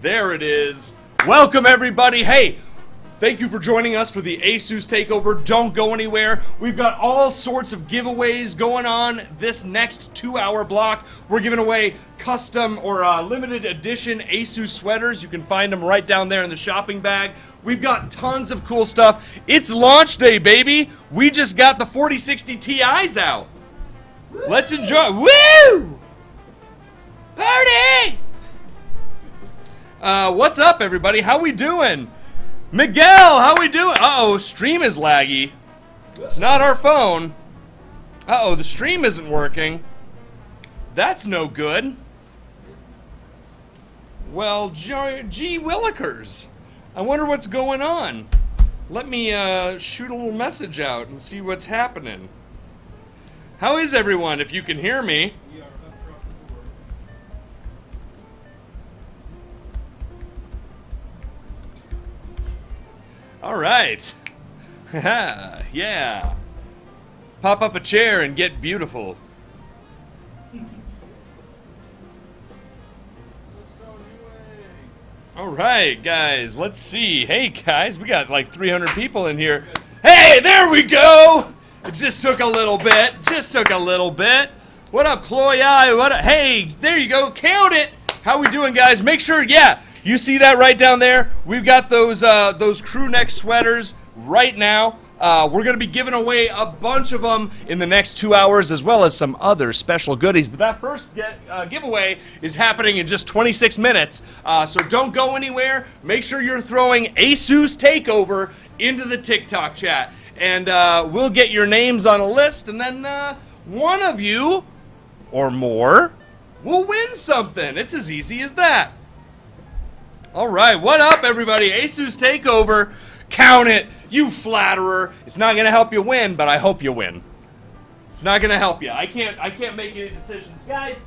There it is. Welcome, everybody. Hey, thank you for joining us for the Asus Takeover. Don't go anywhere. We've got all sorts of giveaways going on this next 2-hour block. We're giving away custom or limited edition Asus sweaters. You can find them right down there in the shopping bag. We've got tons of cool stuff. It's launch day, baby. We just got the 4060 Ti's out. Let's enjoy. Woo! Party! What's up, everybody? How we doing? Miguel, how we doing? Uh-oh, stream is laggy. It's not our phone. Uh-oh, the stream isn't working. That's no good. Well, gee willikers. I wonder what's going on. Let me shoot a little message out and see what's happening. How is everyone, if you can hear me? All right. Yeah. Pop up a chair and get beautiful. All right, guys, let's see. Hey, guys, we got like 300 people in here. Hey, there we go. It just took a little bit. What up, Chloe? Hey, there you go. Count it. How we doing, guys? Make sure, yeah. You see that right down there? We've got those crew neck sweaters right now. We're going to be giving away a bunch of them in the next 2 hours, as well as some other special goodies. But that first giveaway is happening in just 26 minutes. So don't go anywhere. Make sure you're throwing Asus Takeover into the TikTok chat. And we'll get your names on a list, and then one of you or more will win something. It's as easy as that. All right, what up, everybody? Asus Takeover. Count it, you flatterer. It's not gonna help you win, but I hope you win. It's not gonna help you. I can't make any decisions, guys.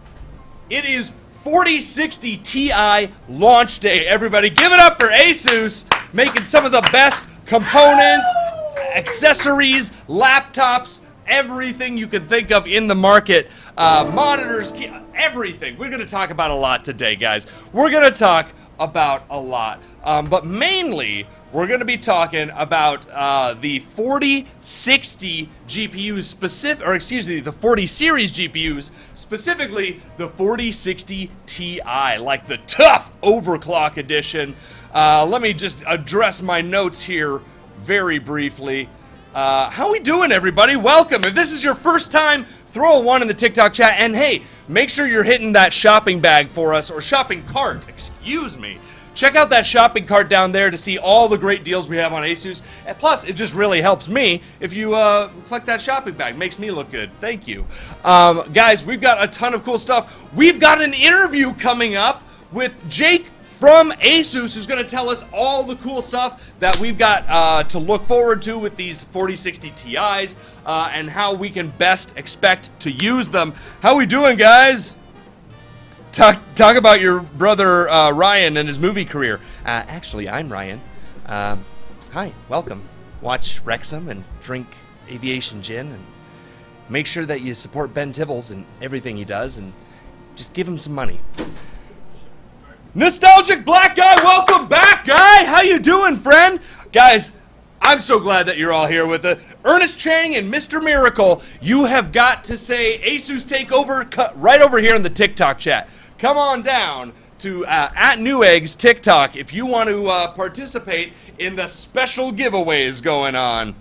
It is 4060 Ti launch day. Everybody, give it up for Asus, making some of the best components, accessories, laptops, everything you can think of in the market. Monitors, everything. We're gonna talk about a lot today, guys. We're gonna talk about a lot, but mainly we're going to be talking about the 4060 GPUs the 40 series GPUs, specifically the 4060 Ti, like the tough overclock edition. Let me just address my notes here very briefly. How we doing, everybody? Welcome. If this is your first time, throw a 1 in the TikTok chat, and hey, make sure you're hitting that shopping bag for us, or shopping cart, excuse me. Check out that shopping cart down there to see all the great deals we have on Asus. And plus, it just really helps me if you click that shopping bag. Makes me look good. Thank you. Guys, we've got a ton of cool stuff. We've got an interview coming up with Jake from Asus, who's going to tell us all the cool stuff that we've got to look forward to with these 4060 Ti's and how we can best expect to use them. How we doing, guys? Talk about your brother Ryan and his movie career. Actually, I'm Ryan. Hi, welcome. Watch Wrexham and drink aviation gin, and make sure that you support Ben Tibbles and everything he does, and just give him some money. Nostalgic Black Guy, welcome back, guy. How you doing, friend? Guys, I'm so glad that you're all here with us. Ernest Chang and Mr. Miracle, you have got to say Asus Takeover right over here in the TikTok chat. Come on down to @Newegg's TikTok if you want to participate in the special giveaways going on.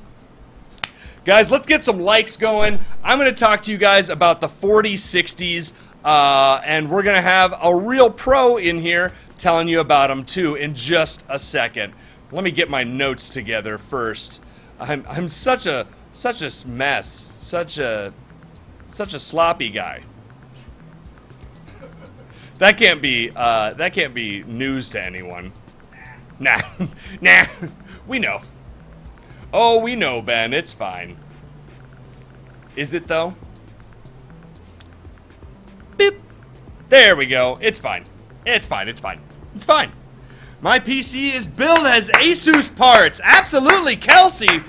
Guys, let's get some likes going. I'm going to talk to you guys about the 4060s, and we're going to have a real pro in here telling you about them too in just a second. Let me get my notes together first. I'm such a mess, such a sloppy guy. That can't be news to anyone. Nah, we know. Oh, we know, Ben. It's fine. Is it though? Beep. There we go. It's fine. It's fine. My PC is built as Asus parts. Absolutely, Kelsey.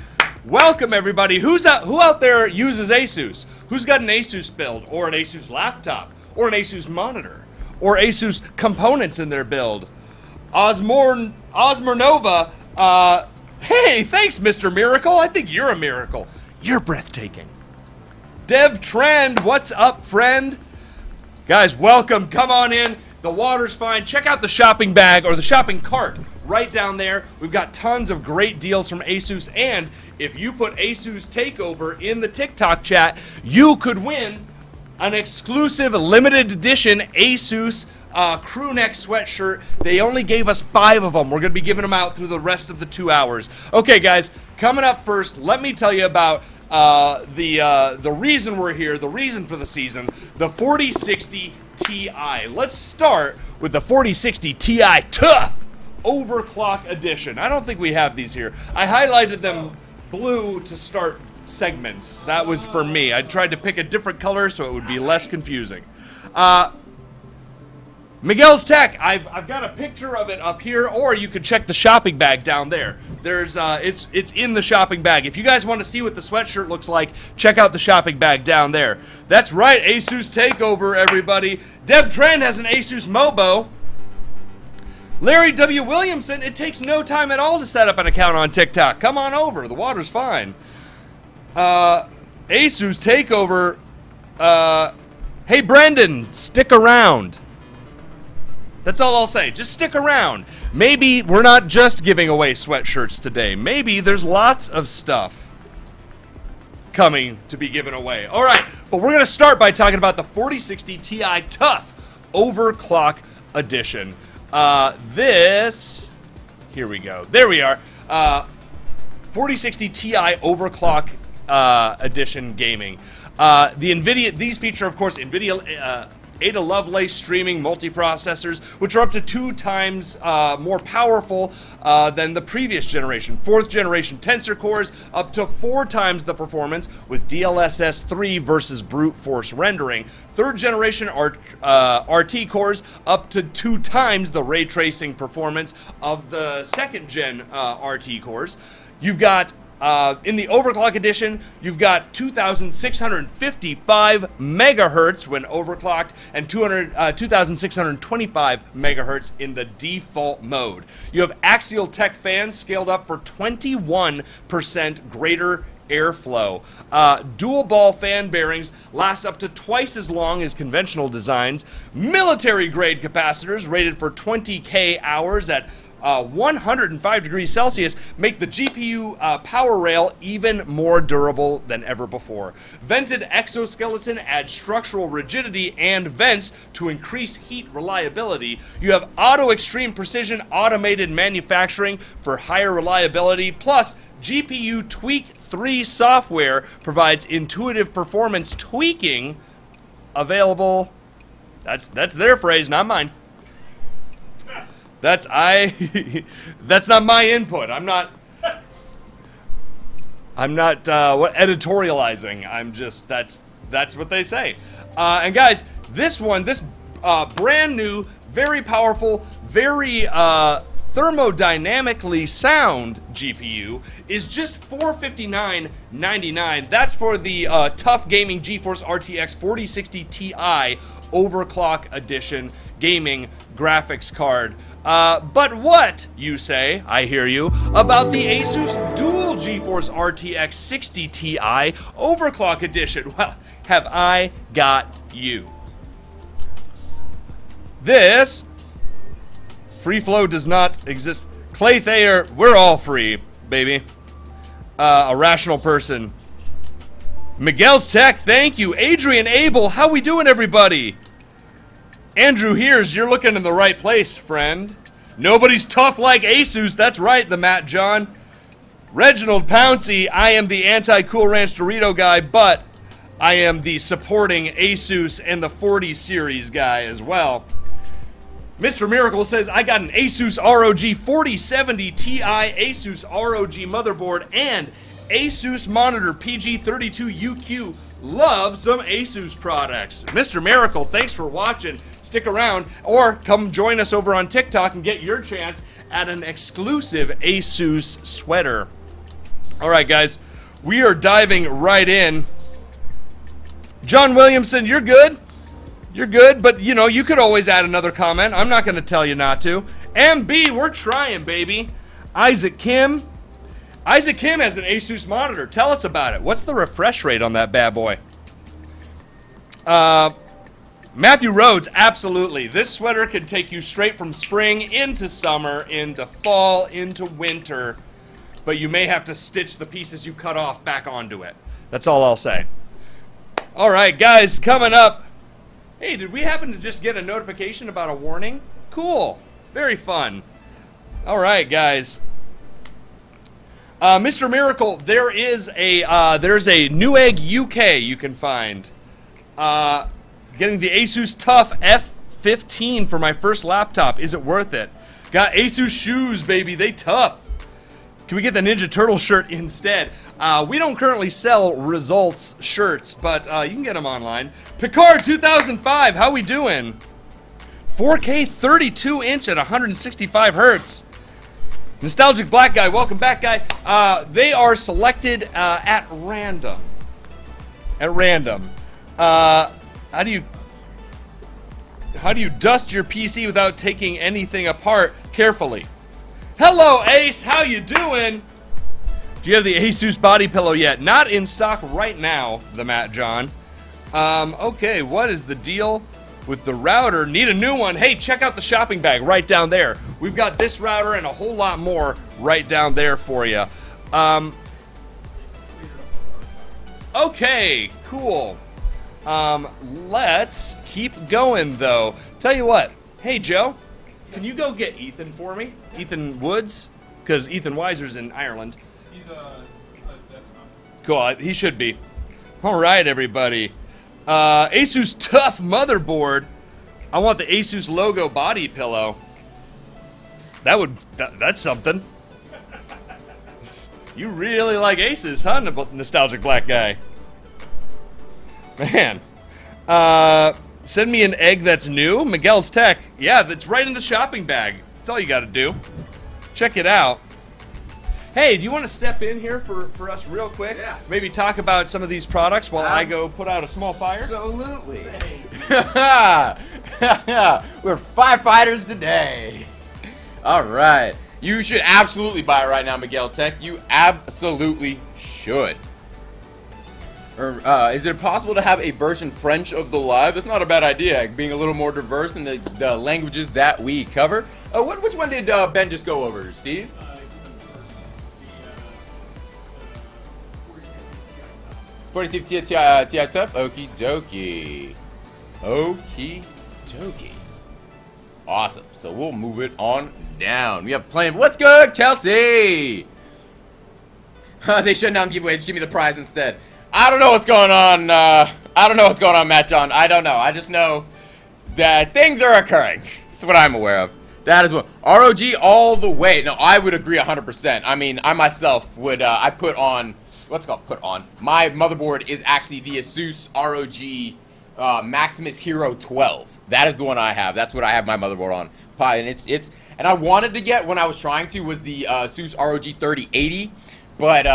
Welcome, everybody. Who out there uses Asus? Who's got an Asus build, or an Asus laptop, or an Asus monitor, or Asus components in their build? Osmornova. Hey, thanks, Mr. Miracle. I think you're a miracle. You're breathtaking. Dev Trend, what's up, friend? Guys, welcome. Come on in. The water's fine. Check out the shopping bag or the shopping cart right down there. We've got tons of great deals from Asus, and if you put Asus Takeover in the TikTok chat, you could win an exclusive limited edition Asus crew neck sweatshirt. They only gave us 5 of them. We're going to be giving them out through the rest of the 2 hours. Okay, guys, coming up first, let me tell you about the reason we're here, the reason for the season, the 4060 Ti. Let's start with the 4060 Ti Tough Overclock Edition. I don't think we have these here. I highlighted them blue to start segments. That was for me. I tried to pick a different color so it would be less confusing. Miguel's Tech, I've got a picture of it up here, or you could check the shopping bag down there. There's it's in the shopping bag. If you guys want to see what the sweatshirt looks like, check out the shopping bag down there. That's right, Asus Takeover, everybody. Dev Trend has an Asus Mobo. Larry W. Williamson, it takes no time at all to set up an account on TikTok. Come on over, the water's fine. Asus Takeover. Hey, Brendan, stick around. That's all I'll say. Just stick around. Maybe we're not just giving away sweatshirts today. Maybe there's lots of stuff coming to be given away. All right, but we're going to start by talking about the 4060 Ti Tough Overclock Edition. Here we go. There we are. 4060 Ti Overclock Edition Gaming. These feature, of course, NVIDIA Ada Lovelace streaming multiprocessors, which are up to 2 times more powerful than the previous generation. 4th generation tensor cores, up to 4 times the performance with DLSS 3 versus brute force rendering. 3rd generation RT cores, up to 2 times the ray tracing performance of the 2nd gen RT cores. You've got in the Overclock Edition, you've got 2,655 megahertz when overclocked and 2,625 megahertz in the default mode. You have axial tech fans scaled up for 21% greater airflow. Dual ball fan bearings last up to twice as long as conventional designs. Military grade capacitors rated for 20K hours at 105 degrees Celsius make the GPU power rail even more durable than ever before. Vented exoskeleton adds structural rigidity and vents to increase heat reliability. You have auto extreme precision automated manufacturing for higher reliability, plus GPU Tweak 3 software provides intuitive performance tweaking available. That's their phrase, not mine. That's not my input. I'm not editorializing. I'm just that's what they say. And guys, this brand new, very powerful, very thermodynamically sound GPU is just $459.99. That's for the Tough Gaming GeForce RTX 4060 Ti Overclock Edition gaming graphics card. But what, you say, I hear you, about the Asus Dual GeForce RTX 60 Ti Overclock Edition? Well, have I got you. This free flow does not exist. Clay Thayer, we're all free, baby. A rational person. Miguel's Tech, thank you. Adrian Abel, how we doing, everybody? Andrew Hears, you're looking in the right place, friend. Nobody's tough like Asus. That's right, the Matt John. Reginald Pouncey, I am the anti-Cool Ranch Dorito guy, but I am the supporting Asus and the 40 series guy as well. Mr. Miracle says, I got an Asus ROG 4070 Ti Asus ROG motherboard and Asus monitor PG32UQ. Love some Asus products. Mr. Miracle, thanks for watching. Stick around or come join us over on TikTok and get your chance at an exclusive Asus sweater. All right, guys, we are diving right in. John Williamson, you're good? you're good, but you know, you could always add another comment. I'm not going to tell you not to. MB, we're trying, baby. Isaac Kim. Isaac Kim has an Asus monitor. Tell us about it. What's the refresh rate on that bad boy? Matthew Rhodes, absolutely. This sweater can take you straight from spring into summer, into fall, into winter. But you may have to stitch the pieces you cut off back onto it. That's all I'll say. All right, guys, coming up. Hey, did we happen to just get a notification about a warning? Cool. Very fun. All right, guys. Mr. Miracle, there's a Newegg UK you can find. Getting the Asus Tough F15 for my first laptop. Is it worth it? Got Asus shoes, baby. They tough. Can we get the Ninja Turtle shirt instead? We don't currently sell Results shirts, but you can get them online. Picard 2005, how we doing? 4K 32-inch at 165 hertz. Nostalgic Black Guy, welcome back, guy. They are selected at random. At random. How do you dust your PC without taking anything apart carefully? Hello, Ace. How you doing? Do you have the Asus body pillow yet? Not in stock right now, the Matt John. Okay, what is the deal with the router? Need a new one. Hey, check out the shopping bag right down there. We've got this router and a whole lot more right down there for you. Okay, cool. Let's keep going, though. Tell you what. Hey, Joe, can you go get Ethan for me? Ethan Woods? Because Ethan Weiser's in Ireland. He's desktop. Cool, he should be. All right, everybody. Asus Tough motherboard. I want the Asus logo body pillow. That's something. You really like Asus, huh, Nostalgic Black Guy? Man. Send me an egg that's new. Miguel's Tech. Yeah, that's right in the shopping bag. That's all you got to do. Check it out. Hey, do you want to step in here for us real quick? Yeah. Maybe talk about some of these products while I go put out a small fire? Absolutely. We're firefighters today. All right. You should absolutely buy it right now, Miguel Tech. You absolutely should. Is it possible to have a version French of the live? That's not a bad idea, being a little more diverse in the languages that we cover. Which one did Ben just go over, Steve? 4060 Ti Tough. Okie dokie. Okie dokie. Awesome. So we'll move it on down. We have plenty of what's good, Kelsey? They shut down the giveaway. Just give me the prize instead. I don't know what's going on. I don't know what's going on, Matt John. I don't know. I just know that things are occurring. That's what I'm aware of. That is what ROG all the way. No, I would agree 100%. I mean, I myself would. I put on. What's it called? Put on. My motherboard is actually the Asus ROG Maximus Hero 12. That is the one I have. That's what I have my motherboard on. And it's and I wanted to get when I was trying to was the Asus ROG 3080, but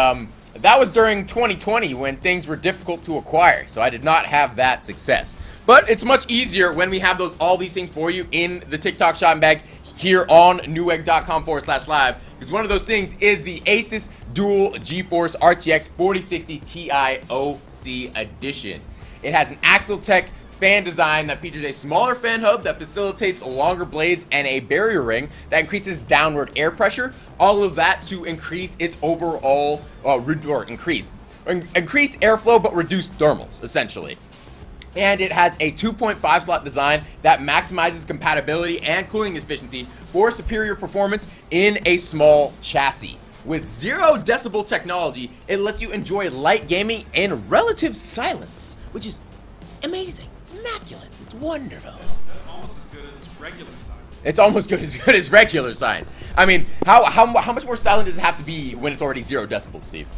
that was during 2020 when things were difficult to acquire, so I did not have that success. But it's much easier when we have all these things for you in the TikTok shopping bag here on newegg.com/live, because one of those things is the Asus Dual GeForce RTX 4060 Ti OC Edition. It has an Axle-Tech fan design that features a smaller fan hub that facilitates longer blades and a barrier ring that increases downward air pressure. All of that to increase its overall, increase airflow but reduce thermals, essentially. And it has a 2.5 slot design that maximizes compatibility and cooling efficiency for superior performance in a small chassis. With 0 decibel technology, it lets you enjoy light gaming in relative silence, which is amazing. It's immaculate. It's wonderful. That's almost as good as regular science. It's almost as good as regular science. I mean, how much more silent does it have to be when it's already 0 decibels, Steve?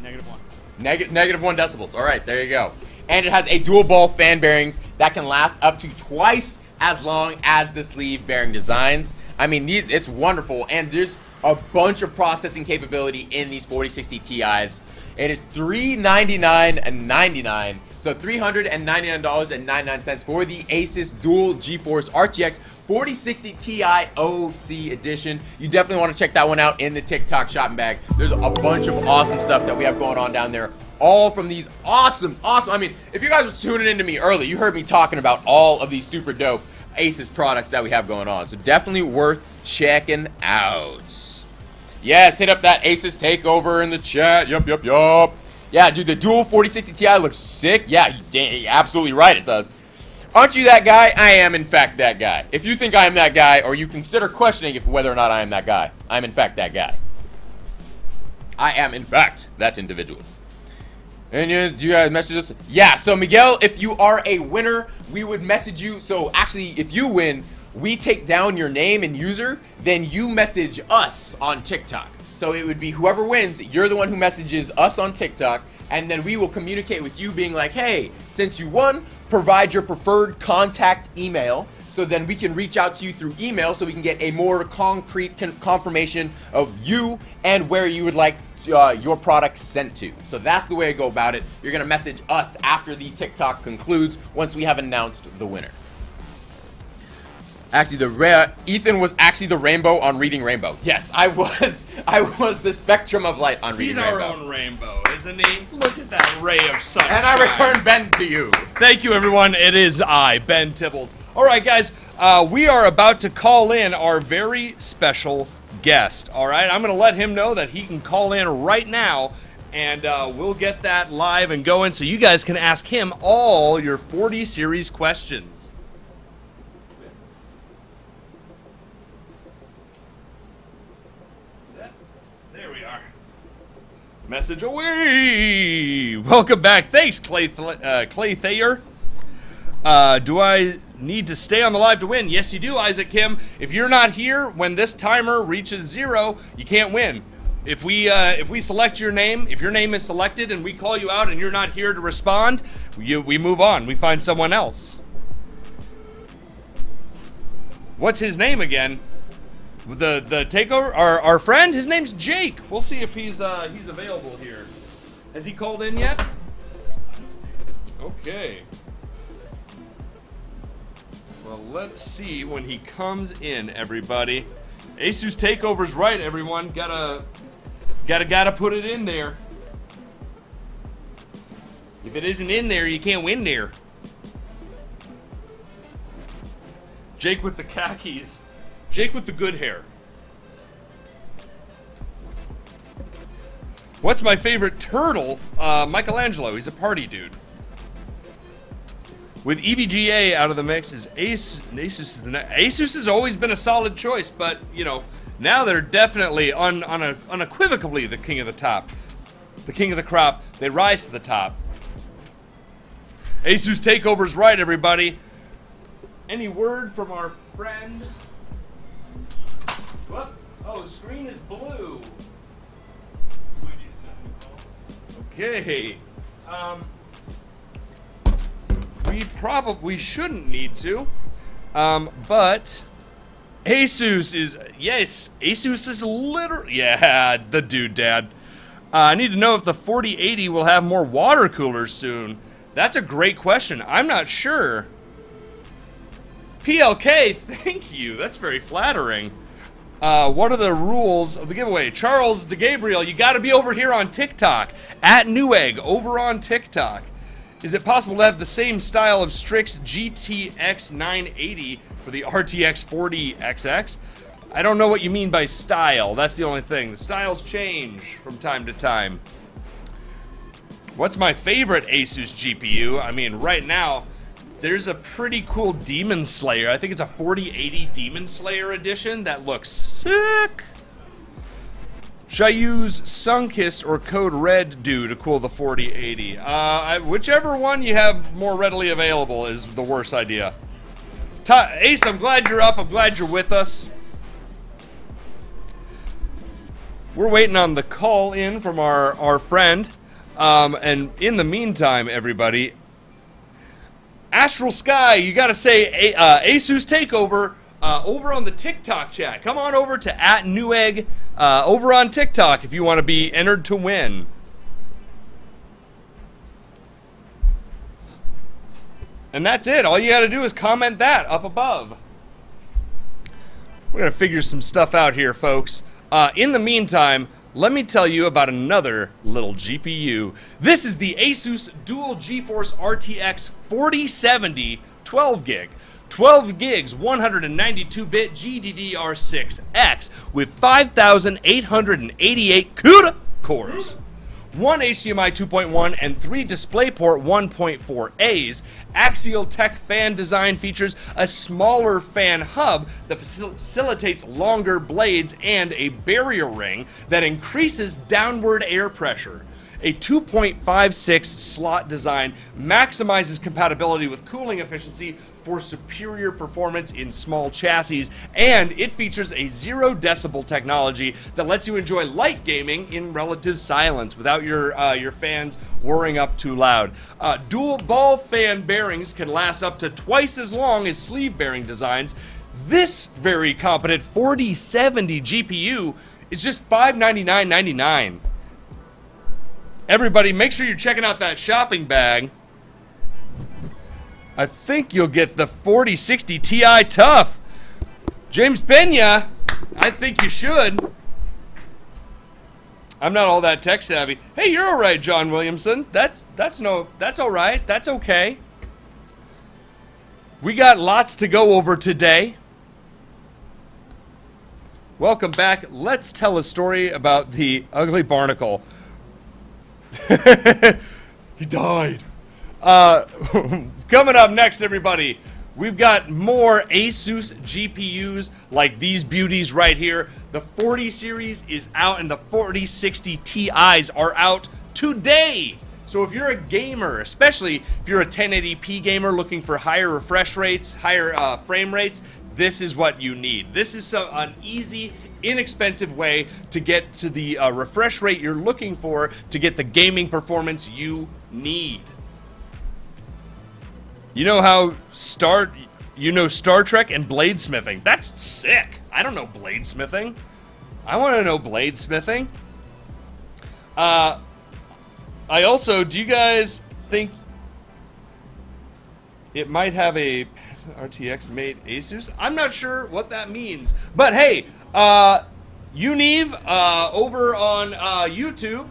-1. Negative 1 decibels. All right, there you go. And it has a dual ball fan bearings that can last up to twice as long as the sleeve bearing designs. I mean, it's wonderful, and there's a bunch of processing capability in these 4060 Ti's. It is $399.99 So $399.99 for the Asus Dual GeForce RTX 4060 Ti OC Edition. You definitely want to check that one out in the TikTok shopping bag. There's a bunch of awesome stuff that we have going on down there. All from these awesome, I mean, if you guys were tuning into me early, you heard me talking about all of these super dope Asus products that we have going on. So definitely worth checking out. Yes, hit up that Asus takeover in the chat. Yup. Yeah, dude, the dual 4060 Ti looks sick. Yeah, you're absolutely right, it does. Aren't you that guy? I am, in fact, that guy. If you think I am that guy, or you consider questioning if whether or not I am that guy, I'm, in fact, that guy. I am, in fact, that individual. And yes, do you guys message us? Yeah, so Miguel, if you are a winner, we would message you. So actually, if you win, we take down your name and user, then you message us on TikTok. So it would be whoever wins, you're the one who messages us on TikTok, and then we will communicate with you being like, hey, since you won, provide your preferred contact email, so then we can reach out to you through email so we can get a more concrete confirmation of you and where you would like your product sent to. So that's the way I go about it. You're going to message us after the TikTok concludes once we have announced the winner. Actually, Ethan was actually the rainbow on Reading Rainbow. Yes, I was the spectrum of light on Reading Rainbow. He's our own rainbow, isn't he? Look at that ray of sunshine. And I return Ben to you. Thank you, everyone. It is I, Ben Tibbles. All right, guys, we are about to call in our very special guest. All right, I'm going to let him know that he can call in right now, and we'll get that live and going so you guys can ask him all your 40 series questions. Message away! Welcome back. Thanks, Clay Thayer. Do I need to stay on the live to win? Yes, you do, Isaac Kim. If you're not here when this timer reaches 0, you can't win. If we select your name, if your name is selected and we call you out and you're not here to respond, we move on. We find someone else. What's his name again? The takeover, our friend, his name's Jake. We'll see if he's available here. Has he called in yet? Okay. Well, let's see when he comes in, everybody. Asus takeover's right, everyone. Gotta put it in there. If it isn't in there, you can't win there. Jake with the khakis. Jake with the good hair. What's my favorite turtle? Michelangelo. He's a party dude. With EVGA out of the mix, is Asus. Asus has always been a solid choice, but you know now they're definitely unequivocally the king of the top, the king of the crop. They rise to the top. Asus takeover's right, everybody. Any word from our friend? What? Oh, screen is blue. Okay. We shouldn't need to. But Asus is, yes, Asus is literally, yeah, the dude, Dad. I need to know if the 4080 will have more water coolers soon. That's a great question. I'm not sure. PLK, thank you. That's very flattering. What are the rules of the giveaway? Charles DeGabriel, you got to be over here on TikTok. At Newegg, over on TikTok. Is it possible to have the same style of Strix GTX 980 for the RTX 40XX? I don't know what you mean by style. That's the only thing. The styles change from time to time. What's my favorite Asus GPU? I mean, right now, there's a pretty cool Demon Slayer. I think it's a 4080 Demon Slayer edition that looks sick. Should I use Sunkist or Code Red Do to cool the 4080? Whichever one you have more readily available is the worst idea. Ace, I'm glad you're up. I'm glad you're with us. We're waiting on the call in from our friend. And in the meantime, everybody, Astral Sky, you gotta say Asus Takeover over on the TikTok chat. Come on over to @Newegg over on TikTok if you want to be entered to win. And that's it. All you got to do is comment that up above. We're going to figure some stuff out here, folks. In the meantime, let me tell you about another little GPU. This is the Asus Dual GeForce RTX 4070 12 gig. 12 gigs, 192-bit GDDR6X with 5,888 CUDA cores. 1 HDMI 2.1 and 3 DisplayPort 1.4As. Axial Tech fan design features a smaller fan hub that facilitates longer blades and a barrier ring that increases downward air pressure. A 2.56 slot design maximizes compatibility with cooling efficiency for superior performance in small chassis, and it features a 0 decibel technology that lets you enjoy light gaming in relative silence without your fans whirring up too loud. Dual ball fan bearings can last up to twice as long as sleeve bearing designs. This very competent 4070 GPU is just $599.99. Everybody, make sure you're checking out that shopping bag. I think you'll get the 4060 Ti Tough. James Pena, I think you should. I'm not all that tech savvy. Hey, you're all right, John Williamson. That's all right. That's okay. We got lots to go over today. Welcome back. Let's tell a story about the ugly barnacle. He died. Coming up next, everybody, we've got more Asus GPUs like these beauties right here. The 40 series is out and the 4060 Ti's are out today. So if you're a gamer, especially if you're a 1080p gamer looking for higher refresh rates, higher frame rates, this is what you need. This is an easy, inexpensive way to get to the refresh rate you're looking for to get the gaming performance you need. You know how Star Trek and bladesmithing. That's sick. I don't know bladesmithing. I want to know bladesmithing. I also, do you guys think it might have a RTX made Asus? I'm not sure what that means. But hey, Unive over on YouTube,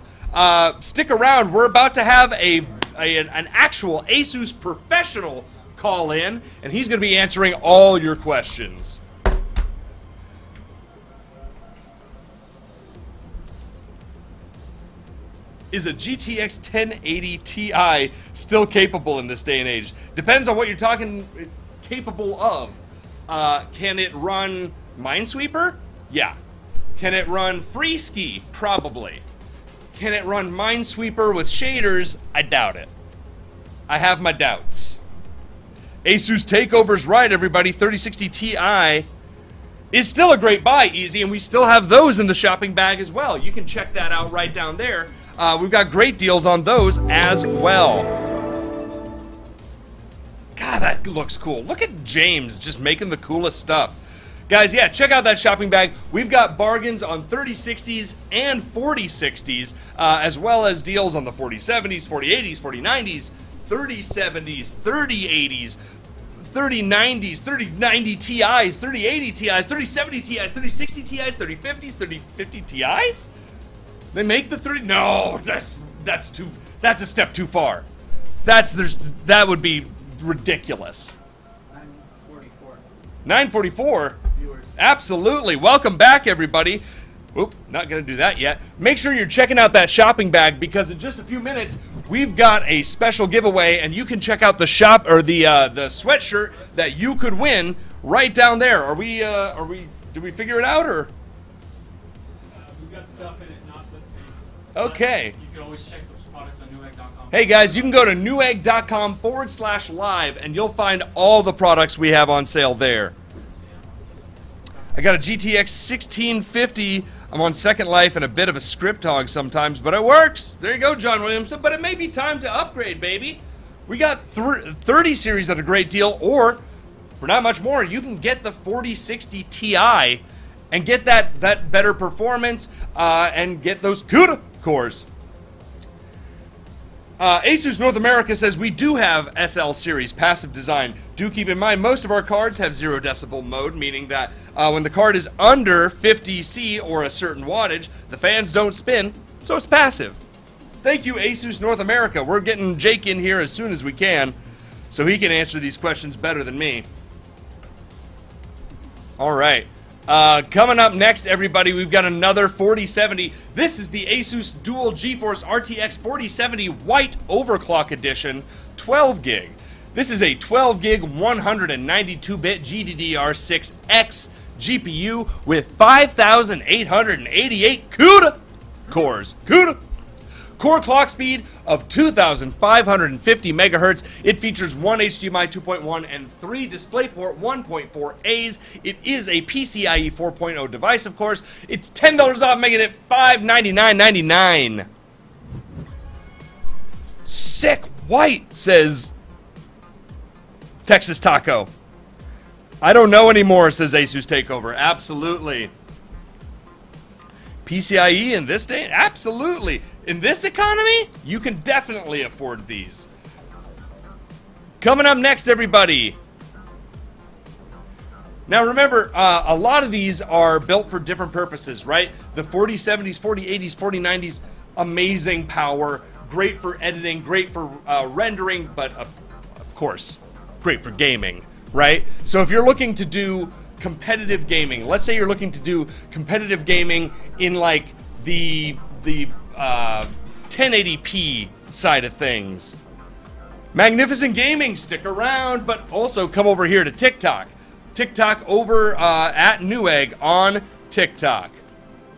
stick around. We're about to have an actual Asus professional call in, and he's going to be answering all your questions. Is a GTX 1080 Ti still capable in this day and age? Depends on what you're talking capable of. Can it run Minesweeper? Yeah. Can it run Freeski? Probably. Can it run Minesweeper with shaders? I doubt it. I have my doubts. Asus Takeover's right, everybody. 3060 Ti is still a great buy, Easy, and we still have those in the shopping bag as well. You can check that out right down there. We've got great deals on those as well. God, that looks cool. Look at James just making the coolest stuff. Guys, yeah, check out that shopping bag. We've got bargains on 3060s and 4060s, as well as deals on the 4070s, 4080s, 4090s, 3070s, 3080s, 3090s, 3090 Ti's, 3080 Ti's, 3070 Ti's, 3060 Ti's, 3050s, 3050 Ti's? They make the 30? No, that's a step too far. That would be ridiculous. 944. 944? Viewers. Absolutely. Welcome back, everybody. Oop, not going to do that yet. Make sure you're checking out that shopping bag because in just a few minutes, we've got a special giveaway and you can check out the shop or the sweatshirt that you could win right down there. Did we figure it out or? We've got stuff in it, not listings. Okay. You can always check those products on newegg.com. Hey guys, you can go to newegg.com/live and you'll find all the products we have on sale there. I got a GTX 1650. I'm on Second Life and a bit of a script hog sometimes, but it works. There you go, John Williamson. But it may be time to upgrade, baby. We got 30 series at a great deal, or for not much more, you can get the 4060 Ti and get that better performance and get those CUDA cores. Asus North America says we do have SL series passive design. Do keep in mind most of our cards have 0 decibel mode, meaning that when the card is under 50 C or a certain wattage, the fans don't spin, so it's passive. Thank you, Asus North America. We're getting Jake in here as soon as we can, so he can answer these questions better than me. All right. Coming up next, everybody, we've got another 4070. This is the Asus Dual GeForce RTX 4070 White Overclock Edition, 12 gig. This is a 12 gig 192-bit GDDR6X GPU with 5,888 CUDA cores. CUDA! Core clock speed of 2,550 megahertz. It features one HDMI 2.1 and 3 DisplayPort 1.4As. It is a PCIe 4.0 device, of course. It's $10 off, making it $599.99. Sick white, says Texas Taco. I don't know anymore, says Asus Takeover. Absolutely. PCIe in this day? Absolutely. In this economy, you can definitely afford these. Coming up next, everybody. Now remember, a lot of these are built for different purposes, right? The 4070s, 4080s, 4090s, amazing power, great for editing, great for rendering, but of course, great for gaming, right? So if you're looking to do competitive gaming, let's say you're looking to do competitive gaming in like the 1080p side of things, Magnificent Gaming, stick around, but also come over here to TikTok over at Newegg on TikTok.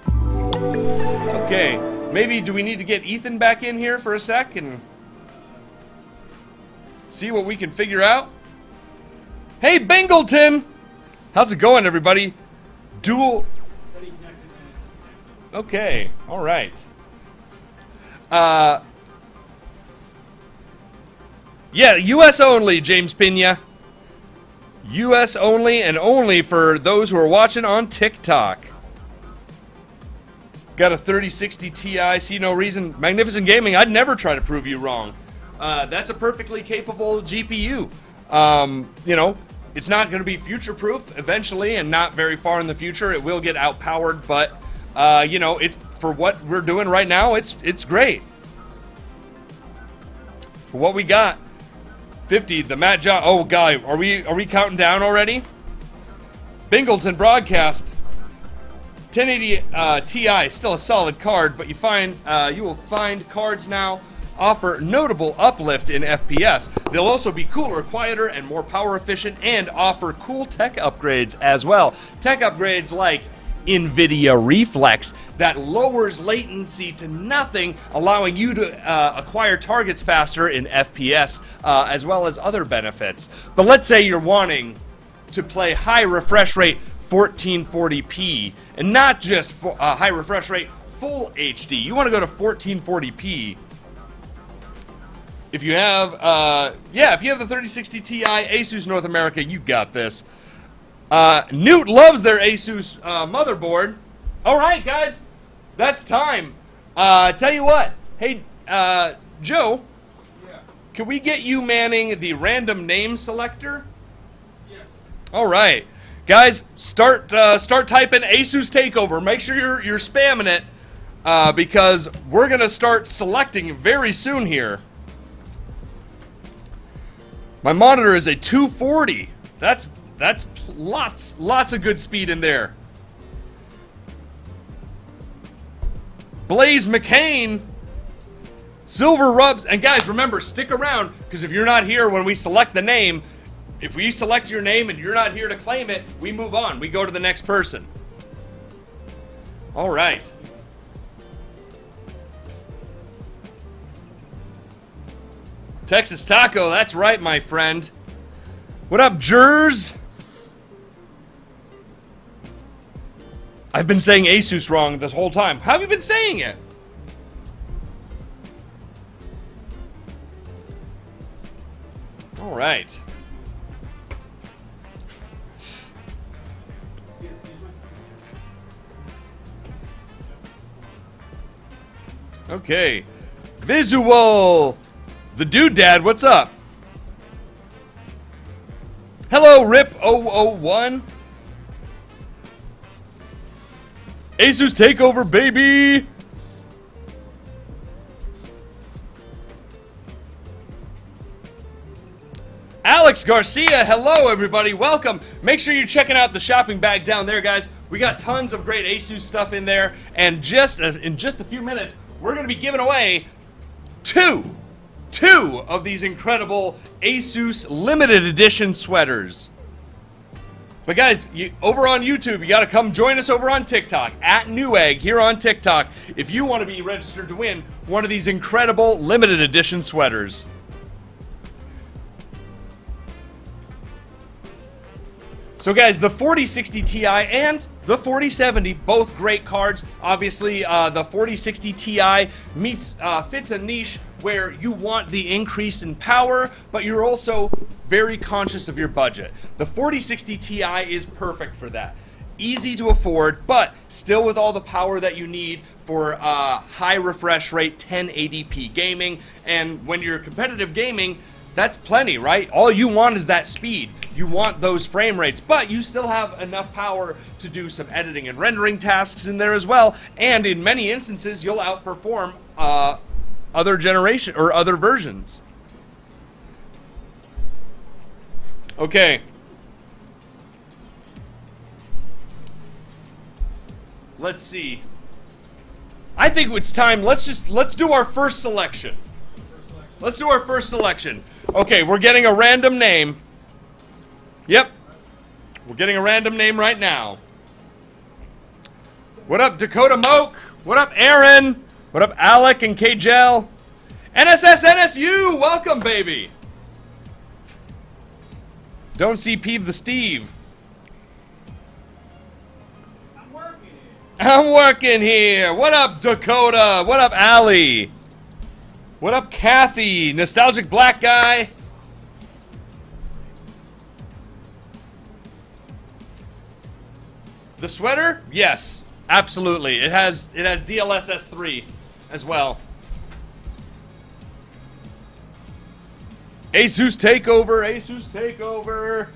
Okay, maybe do we need to get Ethan back in here for a sec and see what we can figure out? Hey, Bingleton! How's it going, everybody? Dual... Okay, alright. Yeah, US only, James Pena. US only, and only for those who are watching on TikTok. Got a 3060 Ti, see no reason. Magnificent Gaming, I'd never try to prove you wrong. That's a perfectly capable GPU. You know, it's not going to be future-proof eventually, and not very far in the future. It will get outpowered, but, you know, it's for what we're doing right now, it's great. For what we got, 50, the Matt John. Oh, God, are we counting down already? Bingleton Broadcast. 1080 Ti, still a solid card, but you will find cards now offer notable uplift in FPS. They'll also be cooler, quieter, and more power efficient, and offer cool tech upgrades as well. Tech upgrades like NVIDIA Reflex that lowers latency to nothing, allowing you to acquire targets faster in FPS, as well as other benefits. But let's say you're wanting to play high refresh rate 1440p, and not just high refresh rate full HD. You want to go to 1440p. If you have, if you have the 3060 Ti, Asus North America, you got this. Newt loves their Asus motherboard. All right, guys, that's time. Tell you what, hey, Joe, Yeah. can we get you manning the random name selector? Yes. All right, guys, start typing Asus Takeover. Make sure you're spamming it because we're gonna start selecting very soon here. My monitor is a 240. That's lots of good speed in there. Blaze McCain, Silver Rubs, and guys, remember, stick around, because if you're not here when we select the name, if we select your name and you're not here to claim it, we move on. We go to the next person. All right. Texas Taco, that's right, my friend. What up, Jers? I've been saying Asus wrong this whole time. How have you been saying it? All right. Okay. Visual The Dude Dad, what's up? Hello, Rip001. Asus takeover, baby. Alex Garcia, hello everybody, welcome. Make sure you're checking out the shopping bag down there, guys. We got tons of great Asus stuff in there, and in just a few minutes, we're going to be giving away two of these incredible Asus limited edition sweaters. But guys, over on YouTube, you got to come join us over on TikTok, at Newegg here on TikTok, if you want to be registered to win one of these incredible limited edition sweaters. So guys, the 4060 Ti and the 4070, both great cards. Obviously, the 4060 Ti fits a niche where you want the increase in power, but you're also very conscious of your budget. The 4060 Ti is perfect for that. Easy to afford, but still with all the power that you need for high refresh rate 1080p gaming. And when you're competitive gaming, that's plenty, right? All you want is that speed. You want those frame rates, but you still have enough power to do some editing and rendering tasks in there as well. And in many instances, you'll outperform other generation or other versions. Okay. Let's see. I think it's time. Let's do our first selection. Let's do our first selection. Okay, we're getting a random name. Yep. We're getting a random name right now. What up, Dakota Moke? What up, Aaron? What up, Alec and Kjell? NSS NSU, welcome, baby. Don't see Peeve the Steve. I'm working here. What up, Dakota? What up, Allie? What up, Kathy? Nostalgic Black Guy. The sweater? Yes, absolutely. It has DLSS 3 as well. Asus takeover, Asus takeover.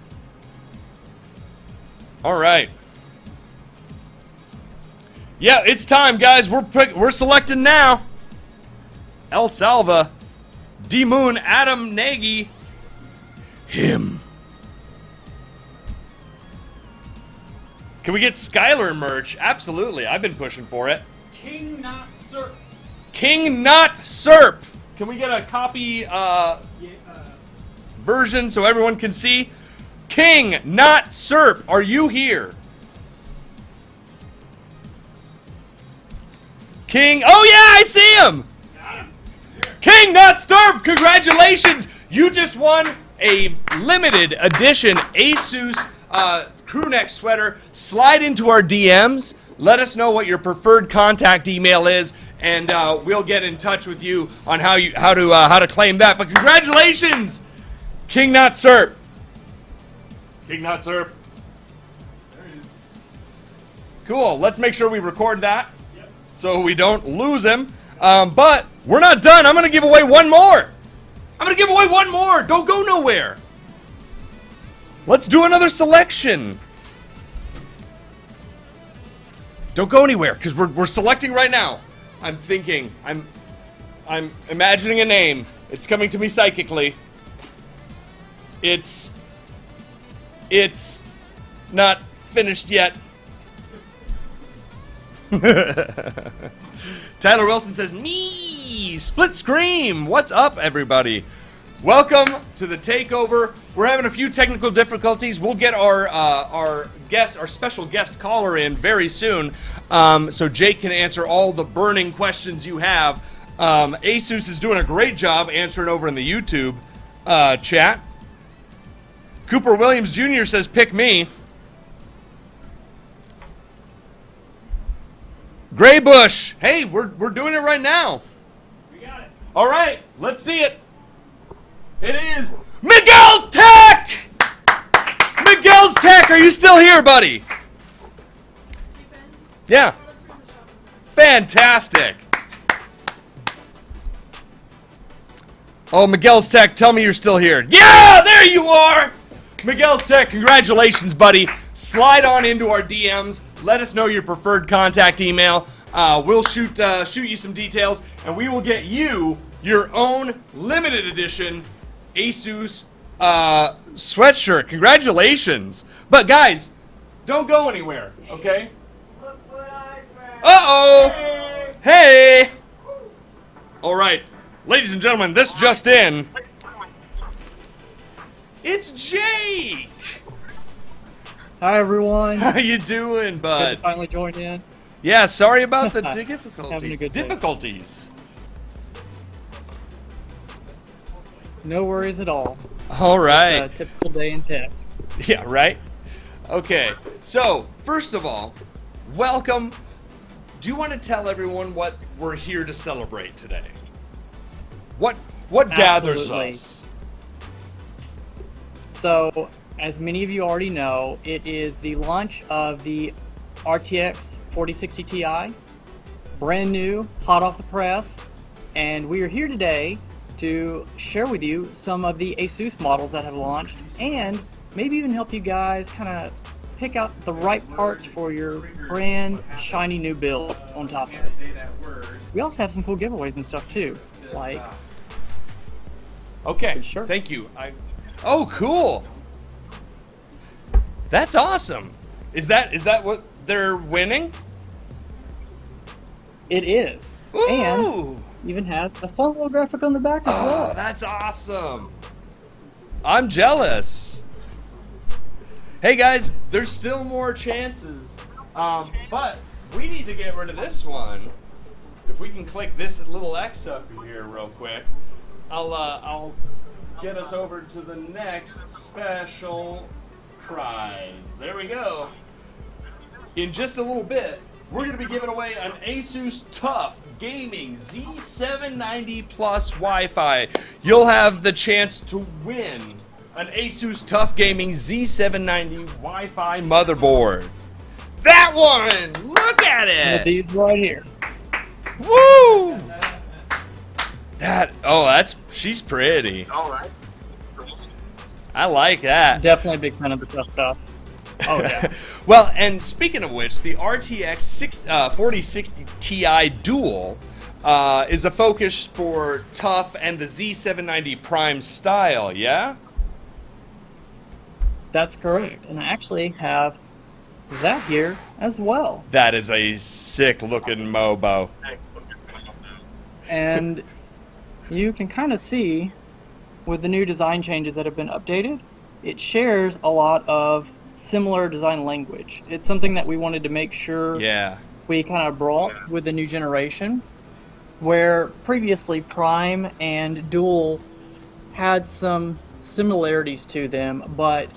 All right. Yeah, it's time, guys. We're selecting now. El Salva, D Moon, Adam Nagy, him. Can we get Skylar merch? Absolutely. I've been pushing for it. King Not Serp. King Not Serp. Can we get a copy version so everyone can see? King Not Serp, are you here? King, oh yeah, I see him. King Not Serp, congratulations. You just won a limited edition Asus crew neck sweater. Slide into our DMs. Let us know what your preferred contact email is, and we'll get in touch with you on how to claim that. But congratulations, King Not Serp. King Not Serp. There it is. Cool. Let's make sure we record that so we don't lose him. But we're not done. I'm going to give away one more. I'm going to give away one more. Don't go nowhere. Let's do another selection. Don't go anywhere, because we're selecting right now. I'm thinking. I'm imagining a name. It's coming to me psychically. It's not finished yet. Tyler Wilson says, me! Split Scream! What's up, everybody? Welcome to the takeover. We're having a few technical difficulties. We'll get our special guest caller in very soon, so Jake can answer all the burning questions you have. Asus is doing a great job answering over in the YouTube chat. Cooper Williams Jr. says, pick me. Gray Bush, hey, we're doing it right now. We got it. All right, let's see it. It is Miguel's Tech! Miguel's Tech, are you still here, buddy? Yeah. Fantastic. Oh, Miguel's Tech, tell me you're still here. Yeah, there you are! Miguel's Tech, congratulations, buddy. Slide on into our DMs. Let us know your preferred contact email. We'll shoot you some details, and we will get you your own limited edition Asus sweatshirt. Congratulations. But guys, don't go anywhere, okay? Look what I found. Uh-oh! Hey! All right, ladies and gentlemen, this just in. It's Jake! Hi everyone. How you doing, Good bud? to finally join in. Yeah, sorry about the Having a good day. difficulties. No worries at all. All right. Just a typical day in tech. Yeah, right? Okay, so, first of all, welcome. Do you want to tell everyone what we're here to celebrate today? What gathers Absolutely. us? So, as many of you already know, it is the launch of the RTX 4060 Ti. Brand new, hot off the press. And we are here today to share with you some of the Asus models that have launched and maybe even help you guys kind of pick out the right parts for your brand shiny new build on top of it. We also have some cool giveaways and stuff too, like Okay, Sure. thank you. Oh, cool. That's awesome. Is that what they're winning? it is, Ooh. and even has a fun little graphic on the back as Oh, well. that's awesome. I'm jealous. Hey guys, there's still more chances, but we need to get rid of this one. If we can click this little X up here real quick, I'll get us over to the next special prize. There we go. In just a little bit, we're going to be giving away an Asus TUF Gaming Z790 Plus Wi-Fi. You'll have the chance to win an Asus TUF Gaming Z790 Wi-Fi motherboard. That one! Look at One of it! these right here. Woo! She's pretty. All right. I like that. Definitely a big fan of the tough stuff. Oh yeah. Well, and speaking of which, the RTX 4060 Ti Dual is a focus for TUF and the Z790 Prime style, yeah? That's correct, and I actually have that here as well. That is a sick looking MOBO. And you can kind of see with the new design changes that have been updated, it shares a lot of similar design language. It's something that we wanted to make sure Yeah. we kind of brought with the new generation, where previously Prime and Dual had some similarities to them, but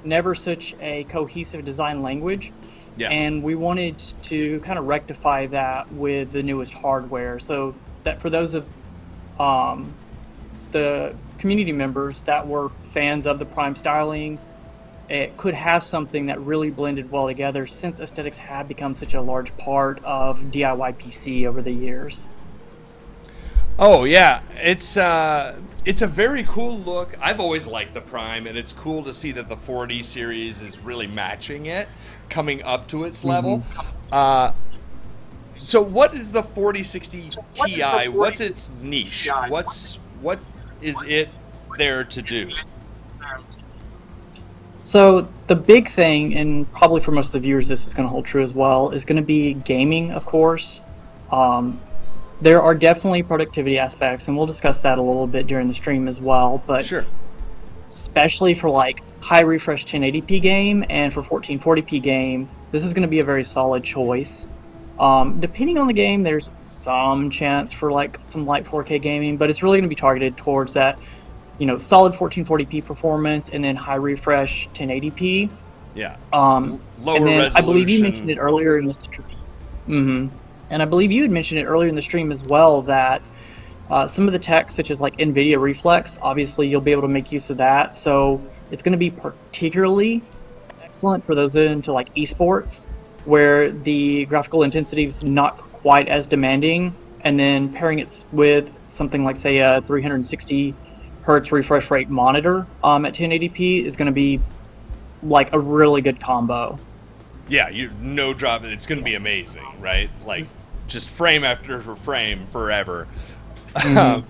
never such a cohesive design language. Yeah. And we wanted to kind of rectify that with the newest hardware, so that for those of the community members that were fans of the Prime styling, it could have something that really blended well together, since aesthetics have become such a large part of DIY PC over the years. Oh yeah, it's a very cool look. I've always liked the Prime, and it's cool to see that the 40 series is really matching it, coming up to its level. So what is the 4060 Ti? What's its niche? What is it there to do? So the big thing, and probably for most of the viewers this is going to hold true as well, is going to be gaming, of course. There are definitely productivity aspects, and we'll discuss that a little bit during the stream as well, but Sure. especially for like high refresh 1080p game and for 1440p game, this is going to be a very solid choice. Depending on the game, there's some chance for like some light 4K gaming, but it's really going to be targeted towards that, you know, solid 1440p performance and then high refresh 1080p. Yeah. Lower Lower and then resolution. I believe you mentioned it earlier in the stream. And I believe you had mentioned it earlier in the stream as well that some of the tech, such as like NVIDIA Reflex, obviously you'll be able to make use of that. So it's going to be particularly excellent for those into like esports, where the graphical intensity is not quite as demanding. And then pairing it with something like, say, a 360 hertz refresh rate monitor at 1080p is going to be like a really good combo. Yeah, you no drop. It's going to be amazing, right? Like just frame after frame forever. So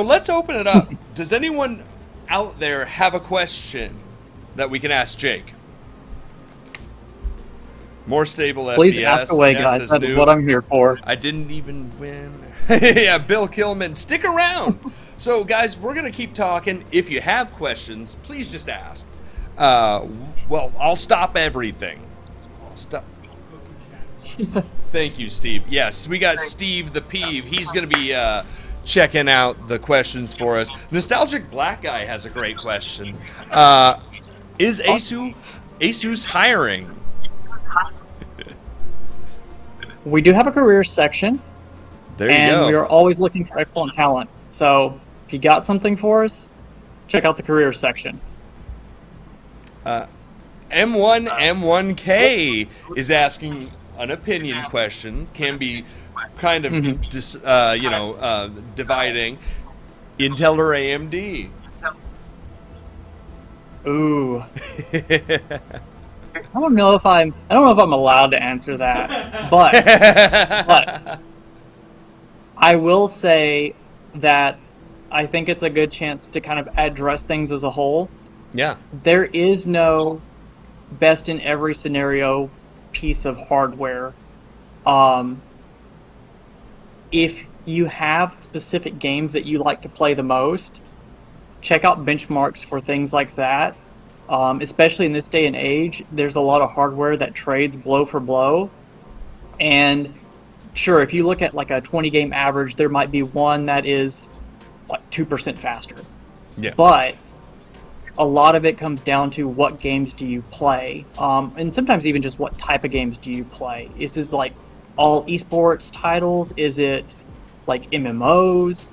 let's open it up. Does anyone out there have a question that we can ask Jake? More stable Please FPS. ask away, yes, guys. That is new. what I'm here for. I didn't even win. Yeah, Bill Kilman, stick around. So, guys, we're going to keep talking. If you have questions, please just ask. Well, I'll stop everything. Stop. Thank you, Steve. Yes, we got Steve the Peeve. He's going to be checking out the questions for us. Nostalgic Black Guy has a great question. Is Asus hiring? We do have a career section, There you and go. we are always looking for excellent talent. So if you got something for us, check out the career section. M1M1K is asking an opinion question. Can be kind of dividing. Intel or AMD? Ooh. I don't know if I'm allowed to answer that, but I will say that I think it's a good chance to kind of address things as a whole. Yeah. There is no best in every scenario piece of hardware. If you have specific games that you like to play the most, check out benchmarks for things like that. Especially in this day and age, there's a lot of hardware that trades blow for blow. And sure, if you look at like a 20 game average, there might be one that is like 2% faster. Yeah. But a lot of it comes down to what games do you play, and sometimes even just what type of games do you play. Is it like all esports titles? Is it like MMOs?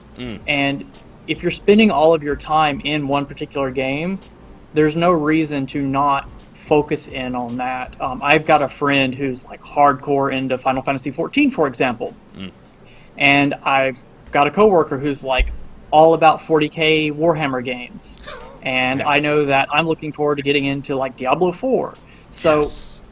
And if you're spending all of your time in one particular game, there's no reason to not focus in on that. I've got a friend who's like hardcore into Final Fantasy XIV, for example. And I've got a coworker who's like all about 40K Warhammer games. And I know that I'm looking forward to getting into like Diablo 4. So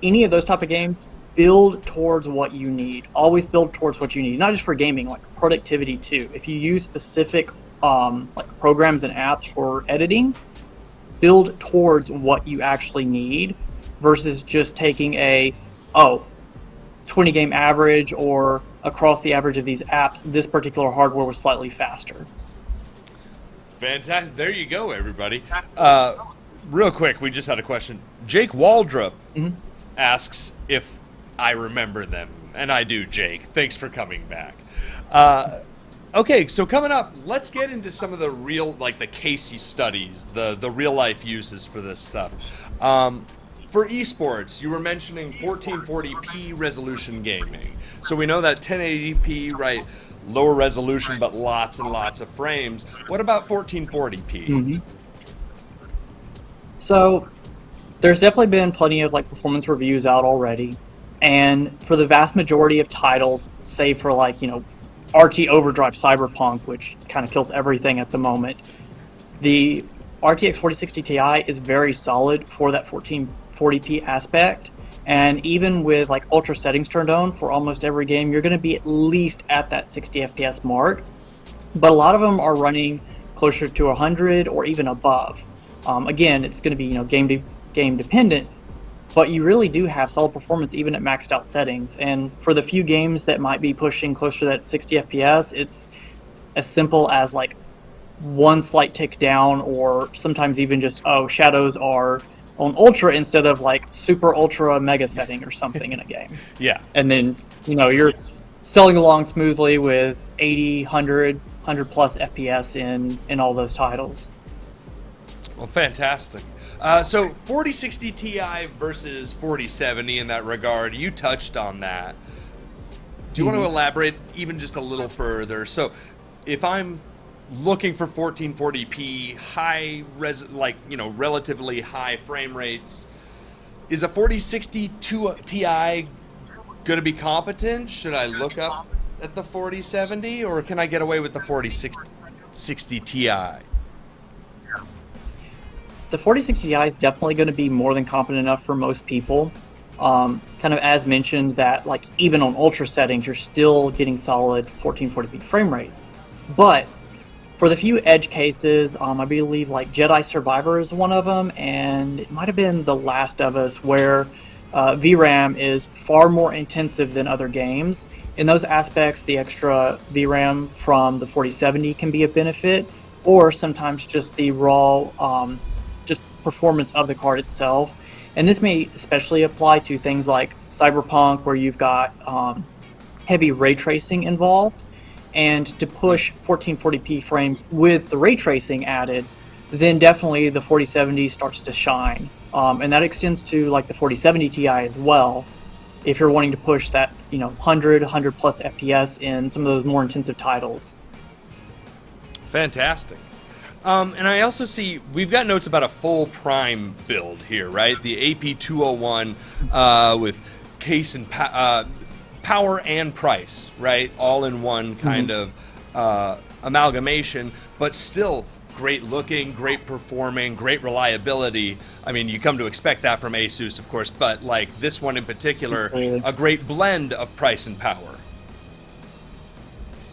any of those type of games, build towards what you need. Always build towards what you need. Not just for gaming, like productivity too. If you use specific like programs and apps for editing, build towards what you actually need versus just taking a 20 game average, or across the average of these apps, this particular hardware was slightly faster. Fantastic. There you go, everybody. Real quick, we just had a question. Jake Waldrop asks if I remember them. And I do, Jake. Thanks for coming back. Okay, so coming up, let's get into some of the real, like the case studies, the real-life uses for this stuff. For esports, you were mentioning 1440p resolution gaming. So we know that 1080p, right, lower resolution, but lots and lots of frames. What about 1440p? So there's definitely been plenty of like performance reviews out already. And for the vast majority of titles, save for like, RT Overdrive Cyberpunk, which kind of kills everything at the moment, the RTX 4060 Ti is very solid for that 1440p aspect. And even with like ultra settings turned on for almost every game, you're going to be at least at that 60 FPS mark. But a lot of them are running closer to 100 or even above. Again, it's going to be game dependent, but you really do have solid performance even at maxed out settings. And for the few games that might be pushing closer to that 60 FPS, it's as simple as like one slight tick down, or sometimes even just, shadows are on ultra instead of like super ultra mega setting or something in a game. Yeah. And then, you're selling along smoothly with 80, 100 plus FPS in all those titles. Well, fantastic. So 4060 Ti versus 4070 in that regard, you touched on that. Do you want to elaborate even just a little further? So if I'm looking for 1440p, relatively high frame rates, is a 4060 Ti going to be competent? Should I look up at the 4070, or can I get away with the 4060 Ti? the 4060 Ti is definitely going to be more than competent enough for most people. Kind of as mentioned, that like even on ultra settings, you're still getting solid 1440p frame rates. But for the few edge cases, I believe like Jedi Survivor is one of them, and it might have been The Last of Us, where VRAM is far more intensive than other games. In those aspects, the extra VRAM from the 4070 can be a benefit, or sometimes just the raw just performance of the card itself. And this may especially apply to things like Cyberpunk, where you've got heavy ray tracing involved. And to push 1440p frames with the ray tracing added, then definitely the 4070 starts to shine. And that extends to like the 4070 Ti as well, if you're wanting to push that 100 plus FPS in some of those more intensive titles. Fantastic. And I also see we've got notes about a full Prime build here, right? The AP201 with case and power and price, right? All in one kind of amalgamation, but still great looking, great performing, great reliability. I mean, you come to expect that from Asus, of course, but like this one in particular, a great blend of price and power.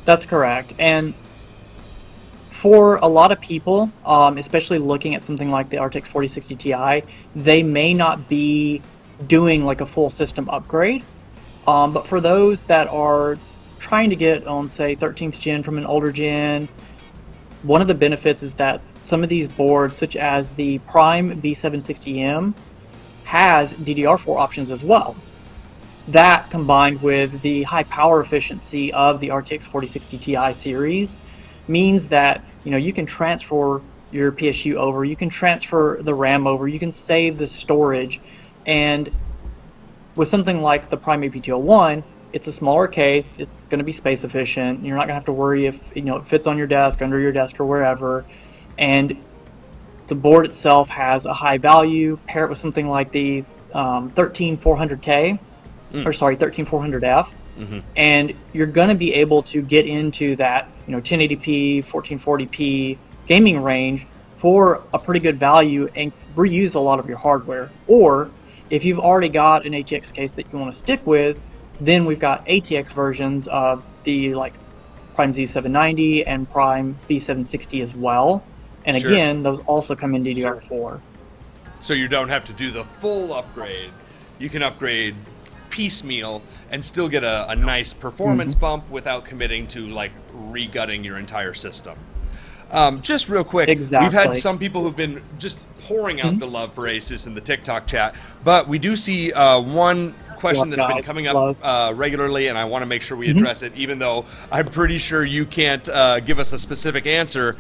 That's correct. And for a lot of people, especially looking at something like the RTX 4060 Ti, they may not be doing like a full system upgrade. But for those that are trying to get on, say, 13th gen from an older gen, one of the benefits is that some of these boards, such as the Prime B760M, has DDR4 options as well. That, combined with the high power efficiency of the RTX 4060 Ti series, means that you can transfer your PSU over, you can transfer the RAM over, you can save the storage, and with something like the Prime AP201, it's a smaller case, it's going to be space efficient, you're not going to have to worry if it fits on your desk, under your desk, or wherever, and the board itself has a high value. Pair it with something like the 13400K, or sorry, 13400F, and you're going to be able to get into that 1080p, 1440p gaming range for a pretty good value and reuse a lot of your hardware. Or if you've already got an ATX case that you want to stick with, then we've got ATX versions of the Prime Z790 and Prime B760 as well. And again, those also come in DDR4. So you don't have to do the full upgrade. You can upgrade piecemeal and still get a nice performance bump without committing to re-gutting your entire system. Just real quick, we've had some people who've been just pouring out the love for Asus in the TikTok chat, but we do see one question that's been coming up regularly, and I want to make sure we address it, even though I'm pretty sure you can't give us a specific answer.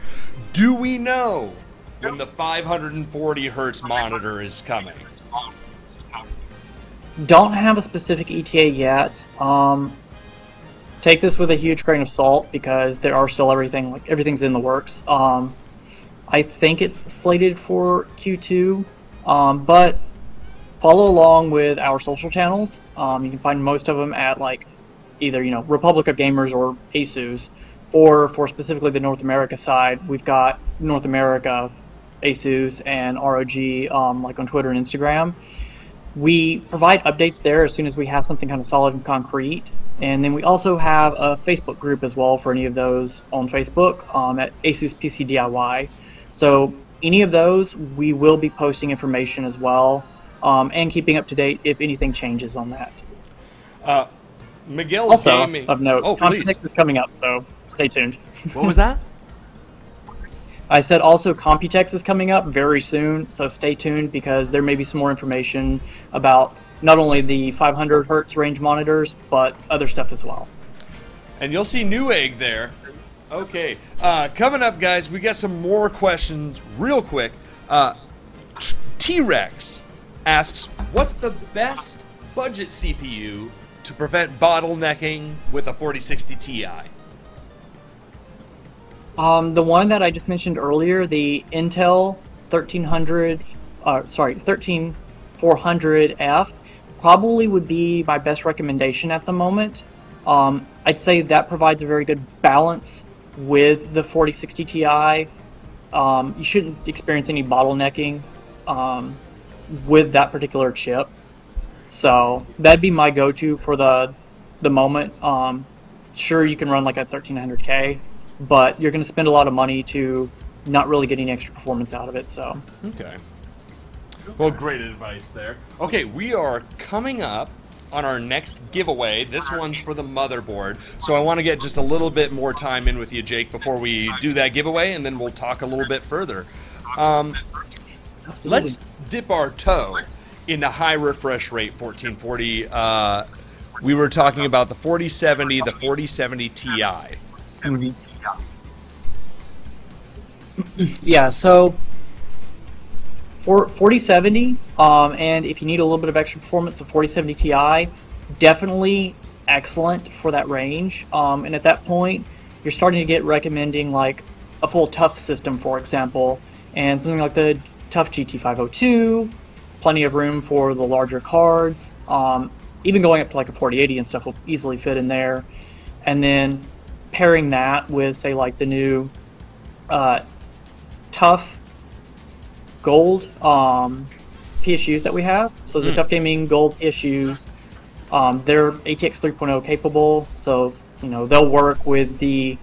Do we know when the 540 hertz monitor is coming? Don't have a specific ETA yet. Take this with a huge grain of salt because there are still everything's in the works. I think it's slated for Q2, but follow along with our social channels. You can find most of them at either Republic of Gamers or Asus, or for specifically the North America side, we've got North America, Asus, and ROG on Twitter and Instagram. We provide updates there as soon as we have something kind of solid and concrete. And then we also have a Facebook group as well for any of those on Facebook at Asus PC DIY. So any of those, we will be posting information as well and keeping up to date if anything changes on that. Miguel's also, gaming. of note, oh, Computex is coming up, so stay tuned. What was that? I said also Computex is coming up very soon, so stay tuned because there may be some more information about not only the 500 hertz range monitors, but other stuff as well. And you'll see Newegg there. Okay, coming up, guys, we got some more questions real quick. T-Rex asks, what's the best budget CPU to prevent bottlenecking with a 4060 Ti? The one that I just mentioned earlier, the Intel 13400F, probably would be my best recommendation at the moment. I'd say that provides a very good balance with the 4060 Ti. you shouldn't experience any bottlenecking with that particular chip. So that'd be my go-to for the moment. Sure, you can run like a 1300K, but you're going to spend a lot of money to not really get any extra performance out of it. So Okay. Well, great advice there. Okay, we are coming up on our next giveaway. This one's for the motherboard. So I want to get just a little bit more time in with you, Jake, before we do that giveaway, and then we'll talk a little bit further. Let's dip our toe into high refresh rate 1440. We were talking about the 4070, the 4070 Ti. yeah, so for 4070, and if you need a little bit of extra performance, the 4070 Ti, definitely excellent for that range. And at that point, you're starting to get recommending like a full TUF system, for example, and something like the TUF GT502, plenty of room for the larger cards. Even going up to like a 4080 and stuff will easily fit in there. And then pairing that with, say, like the new TUF Gold PSUs that we have. So the TUF Gaming Gold PSUs, they're ATX 3.0 capable, so they'll work with the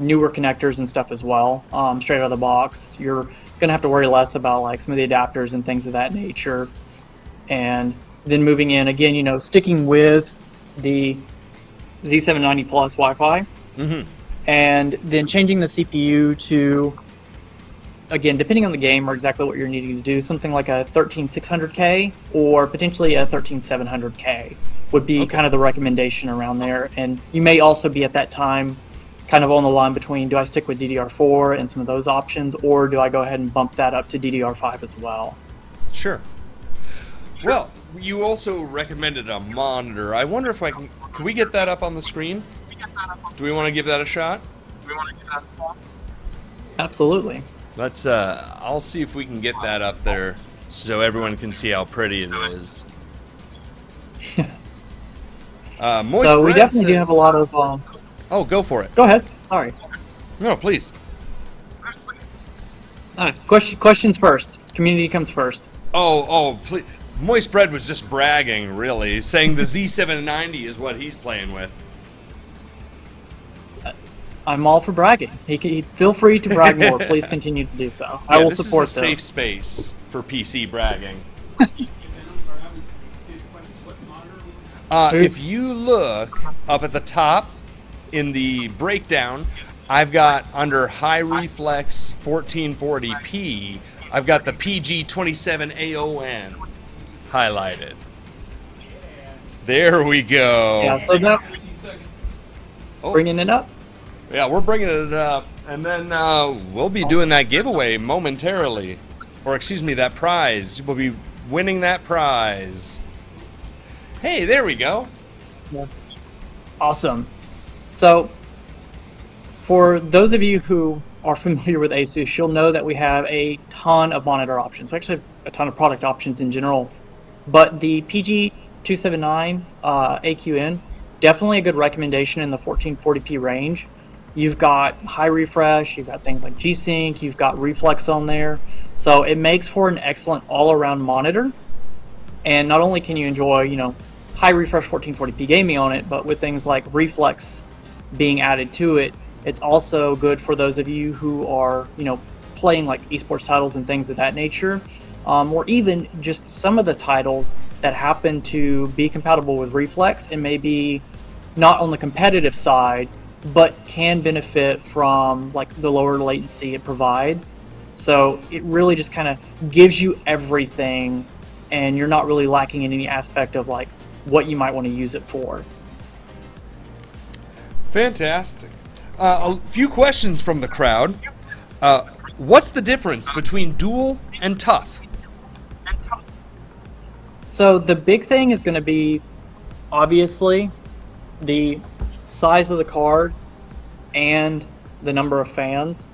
newer connectors and stuff as well. Straight out of the box, you're gonna have to worry less about like some of the adapters and things of that nature. And then moving in again, sticking with the Z790 Plus Wi-Fi, and then changing the CPU to, again, depending on the game or exactly what you're needing to do, something like a 13600K or potentially a 13700K would be kind of the recommendation around there. And you may also be at that time kind of on the line between, do I stick with DDR4 and some of those options, or do I go ahead and bump that up to DDR5 as well? Sure. Well, you also recommended a monitor. I wonder if can we get that up on the screen? Do we want to give that a shot? Absolutely. Let's, I'll see if we can get that up there so everyone can see how pretty it is. So we definitely do have a lot of... Oh, go for it. Go ahead. Sorry. No, please. Questions first. Community comes first. Oh, please. Moist Bread was just bragging, really, saying the Z790 is what he's playing with. I'm all for bragging. He feel free to brag more. Please continue to do so. I will support this. This is a safe space for PC bragging. If you look up at the top in the breakdown, I've got under high reflex 1440p, I've got the PG27AON highlighted. There we go. Yeah, so that bringing it up. Yeah, we're bringing it up, and then we'll be doing that giveaway momentarily, or excuse me, that prize. We'll be winning that prize. Hey, there we go. Yeah. Awesome. So, for those of you who are familiar with Asus, you'll know that we have a ton of monitor options. We actually have a ton of product options in general. But the PG279 AQN, definitely a good recommendation in the 1440p range. You've got high refresh, you've got things like G-Sync, you've got reflex on there. So it makes for an excellent all-around monitor. And not only can you enjoy, high refresh 1440p gaming on it, but with things like reflex being added to it, it's also good for those of you who are, playing like esports titles and things of that nature, or even just some of the titles that happen to be compatible with reflex and maybe not on the competitive side, but can benefit from like the lower latency it provides. So it really just kind of gives you everything, and you're not really lacking in any aspect of like what you might want to use it for. Fantastic. A few questions from the crowd. What's the difference between dual and TUF? So the big thing is going to be obviously the size of the card and the number of fans.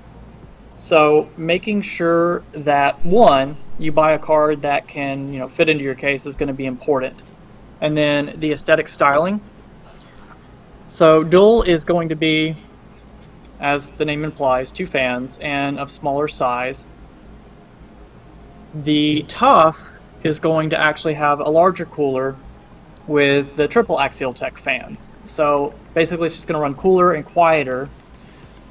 So making sure that, one, you buy a card that can fit into your case is going to be important. And then the aesthetic styling. So dual is going to be as the name implies, 2 fans, and of smaller size. The Tough is going to actually have a larger cooler with the triple axial tech fans. So basically it's just going to run cooler and quieter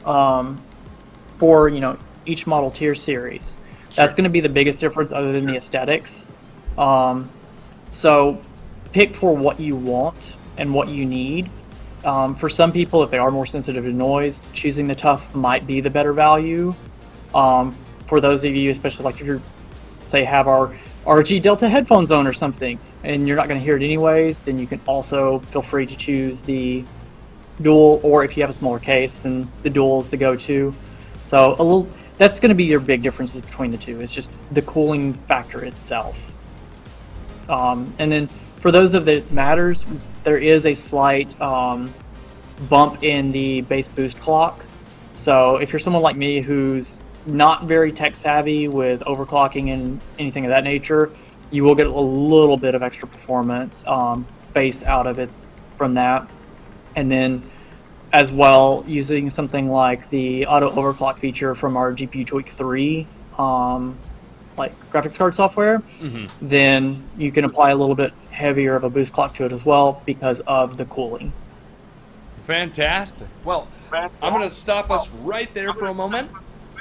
for, you know, each model tier series. That's going to be the biggest difference other than the aesthetics. So pick for what you want and what you need. For some people, if they are more sensitive to noise, choosing the Tough might be the better value. For those of you, especially like if you're, say, have our RG Delta headphones on or something, and you're not going to hear it anyways, then you can also feel free to choose the Dual, or if you have a smaller case, then the Dual is the go-to. So that's going to be your big differences between the two. It's just the cooling factor itself. And then for those of that matters, there is a slight bump in the bass boost clock. So if you're someone like me who's not very tech savvy with overclocking and anything of that nature, you will get a little bit of extra performance bass out of it from that. And then as well, using something like the auto overclock feature from our GPU Tweak 3 like graphics card software, then you can apply a little bit heavier of a boost clock to it as well because of the cooling. Fantastic. Well, I'm going to stop us right there for a moment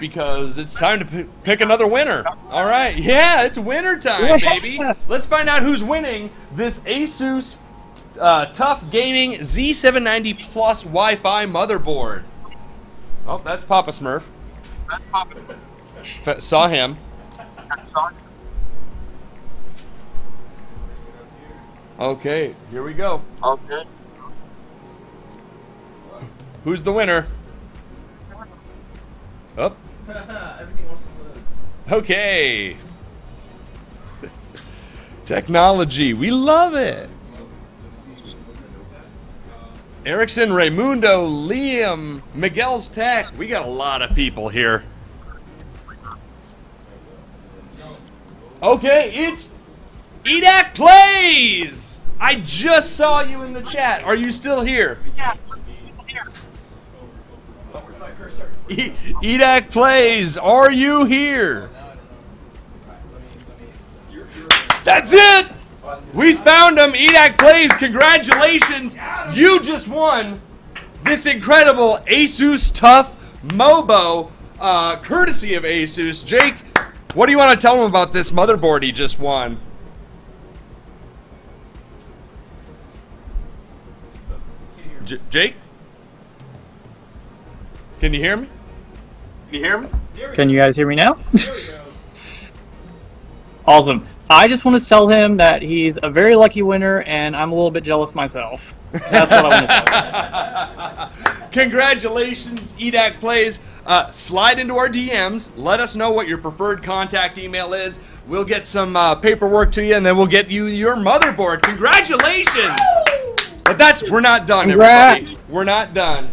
because it's time to pick another winner. All right. Yeah, it's winner time, baby. Let's find out who's winning this Asus Tough Gaming Z790 Plus Wi-Fi motherboard. Oh, that's Papa Smurf. Saw him. Okay, here we go. Okay. Who's the winner? Oh. Okay. Technology, we love it. Erickson, Raymundo, Liam, Miguel's Tech. We got a lot of people here. Okay, it's EDAC Plays! I just saw you in the chat. Are you still here? Yeah. EDAC Plays, are you here? That's it! We found him. EDAC Plays, congratulations. You just won this incredible Asus Tough Mobo, courtesy of Asus. Jake, what do you want to tell him about this motherboard he just won? Jake? Can you hear me? Can you guys hear me now? Awesome. I just want to tell him that he's a very lucky winner, and I'm a little bit jealous myself. That's what I want to tell him. Congratulations, EDAC Plays. Slide into our DMs. Let us know what your preferred contact email is. We'll get some paperwork to you, and then we'll get you your motherboard. Congratulations! But we're not done, Congrats. everybody. We're not done.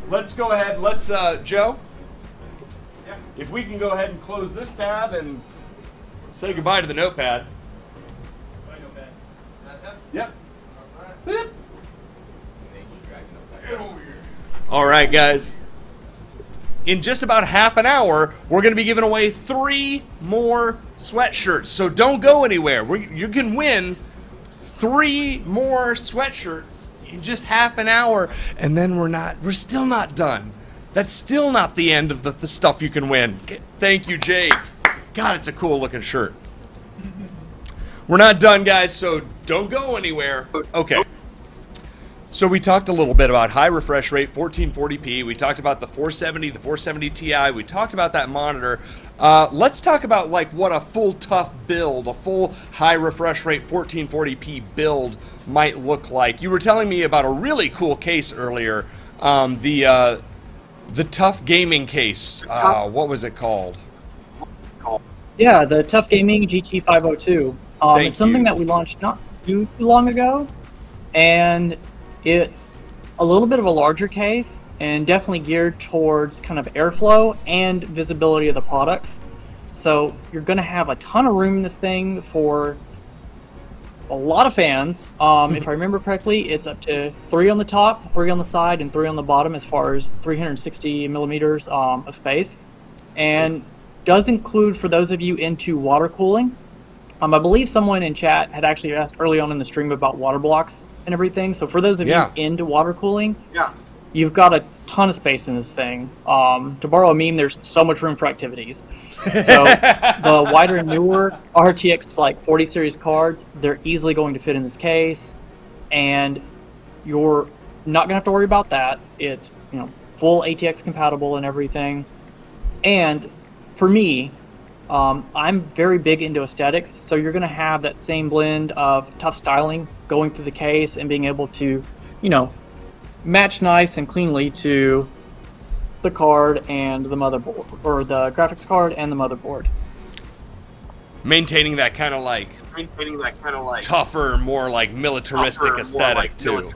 Let's go ahead. Let's, Joe, if we can go ahead and close this tab and say goodbye to the notepad. Bye, notepad. Yep. Yep. All right, guys. In just about half an hour, we're going to be giving away 3 more sweatshirts. So don't go anywhere. You can win 3 more sweatshirts in just half an hour, and then we're still not done. That's still not the end of the stuff you can win. Thank you, Jake. God, it's a cool looking shirt. We're not done, guys, so don't go anywhere. Okay. So we talked a little bit about high refresh rate, 1440p. We talked about the 470, the 470 Ti. We talked about that monitor. Let's talk about like what a full tough build, a full high refresh rate 1440p build might look like. You were telling me about a really cool case earlier, the Tough Gaming case. What was it called? Yeah, the Tough Gaming GT502. It's something that we launched not too long ago, and it's a little bit of a larger case and definitely geared towards kind of airflow and visibility of the products. So you're going to have a ton of room in this thing for a lot of fans. If I remember correctly, it's up to 3 on the top, 3 on the side, and 3 on the bottom as far as 360 millimeters of space. And does include, for those of you into water cooling, I believe someone in chat had actually asked early on in the stream about water blocks and everything. So for those of you into water cooling, you've got a ton of space in this thing. To borrow a meme, there's so much room for activities. So the wider and newer RTX like 40 series cards, they're easily going to fit in this case, and you're not gonna have to worry about that. It's, you know, full ATX compatible and everything. And for me, I'm very big into aesthetics, so you're going to have that same blend of tough styling going through the case and being able to, you know, match nice and cleanly to the card and the motherboard, or the graphics card and the motherboard. Maintaining that kind of like tougher, more like militaristic aesthetic too.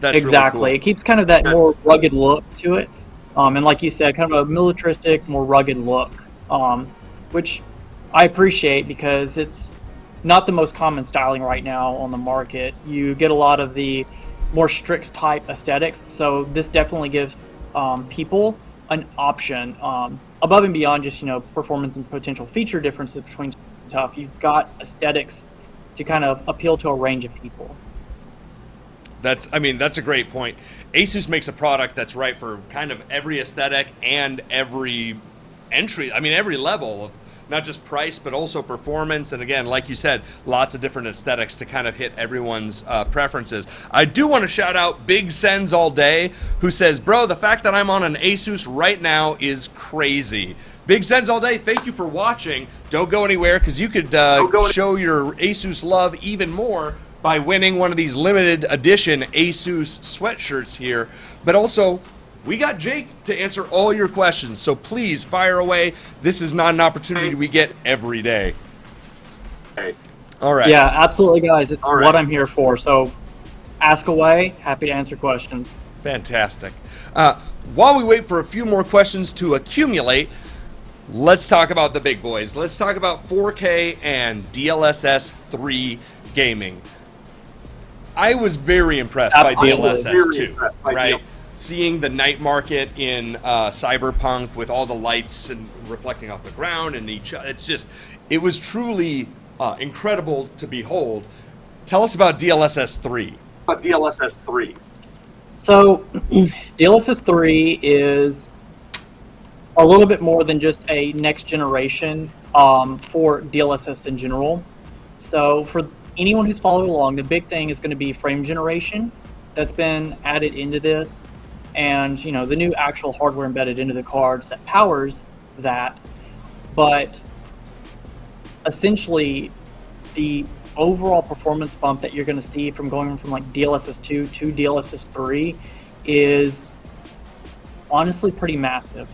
That's exactly. really cool. It keeps kind of that more rugged look to it. And like you said, kind of a militaristic, more rugged look, which I appreciate because it's not the most common styling right now on the market. You get a lot of the more strict type aesthetics, so this definitely gives people an option above and beyond just, you know, performance and potential feature differences between tough. You've got aesthetics to kind of appeal to a range of people. That's a great point. Asus makes a product that's right for kind of every aesthetic and every every level of not just price, but also performance. And again, like you said, lots of different aesthetics to kind of hit everyone's preferences. I do want to shout out Big Sens All Day, who says, bro, the fact that I'm on an Asus right now is crazy. Big Sens All Day, thank you for watching. Don't go anywhere, because you could show your Asus love even more by winning one of these limited edition Asus sweatshirts here. But also, we got Jake to answer all your questions, so please fire away. This is not an opportunity we get every day. All right. Yeah, absolutely, guys. It's what I'm here for. So ask away. Happy to answer questions. Fantastic. While we wait for a few more questions to accumulate, let's talk about the big boys. Let's talk about 4K and DLSS 3 gaming. I was very impressed by DLSS 2, right? Seeing the night market in Cyberpunk with all the lights and reflecting off the ground and it was truly incredible to behold. Tell us about DLSS 3. So, DLSS 3 is a little bit more than just a next generation for DLSS in general. So, for anyone who's following along, the big thing is going to be frame generation that's been added into this, and, you know, the new actual hardware embedded into the cards that powers that. But essentially, the overall performance bump that you're going to see from going from like DLSS 2 to DLSS 3 is honestly pretty massive.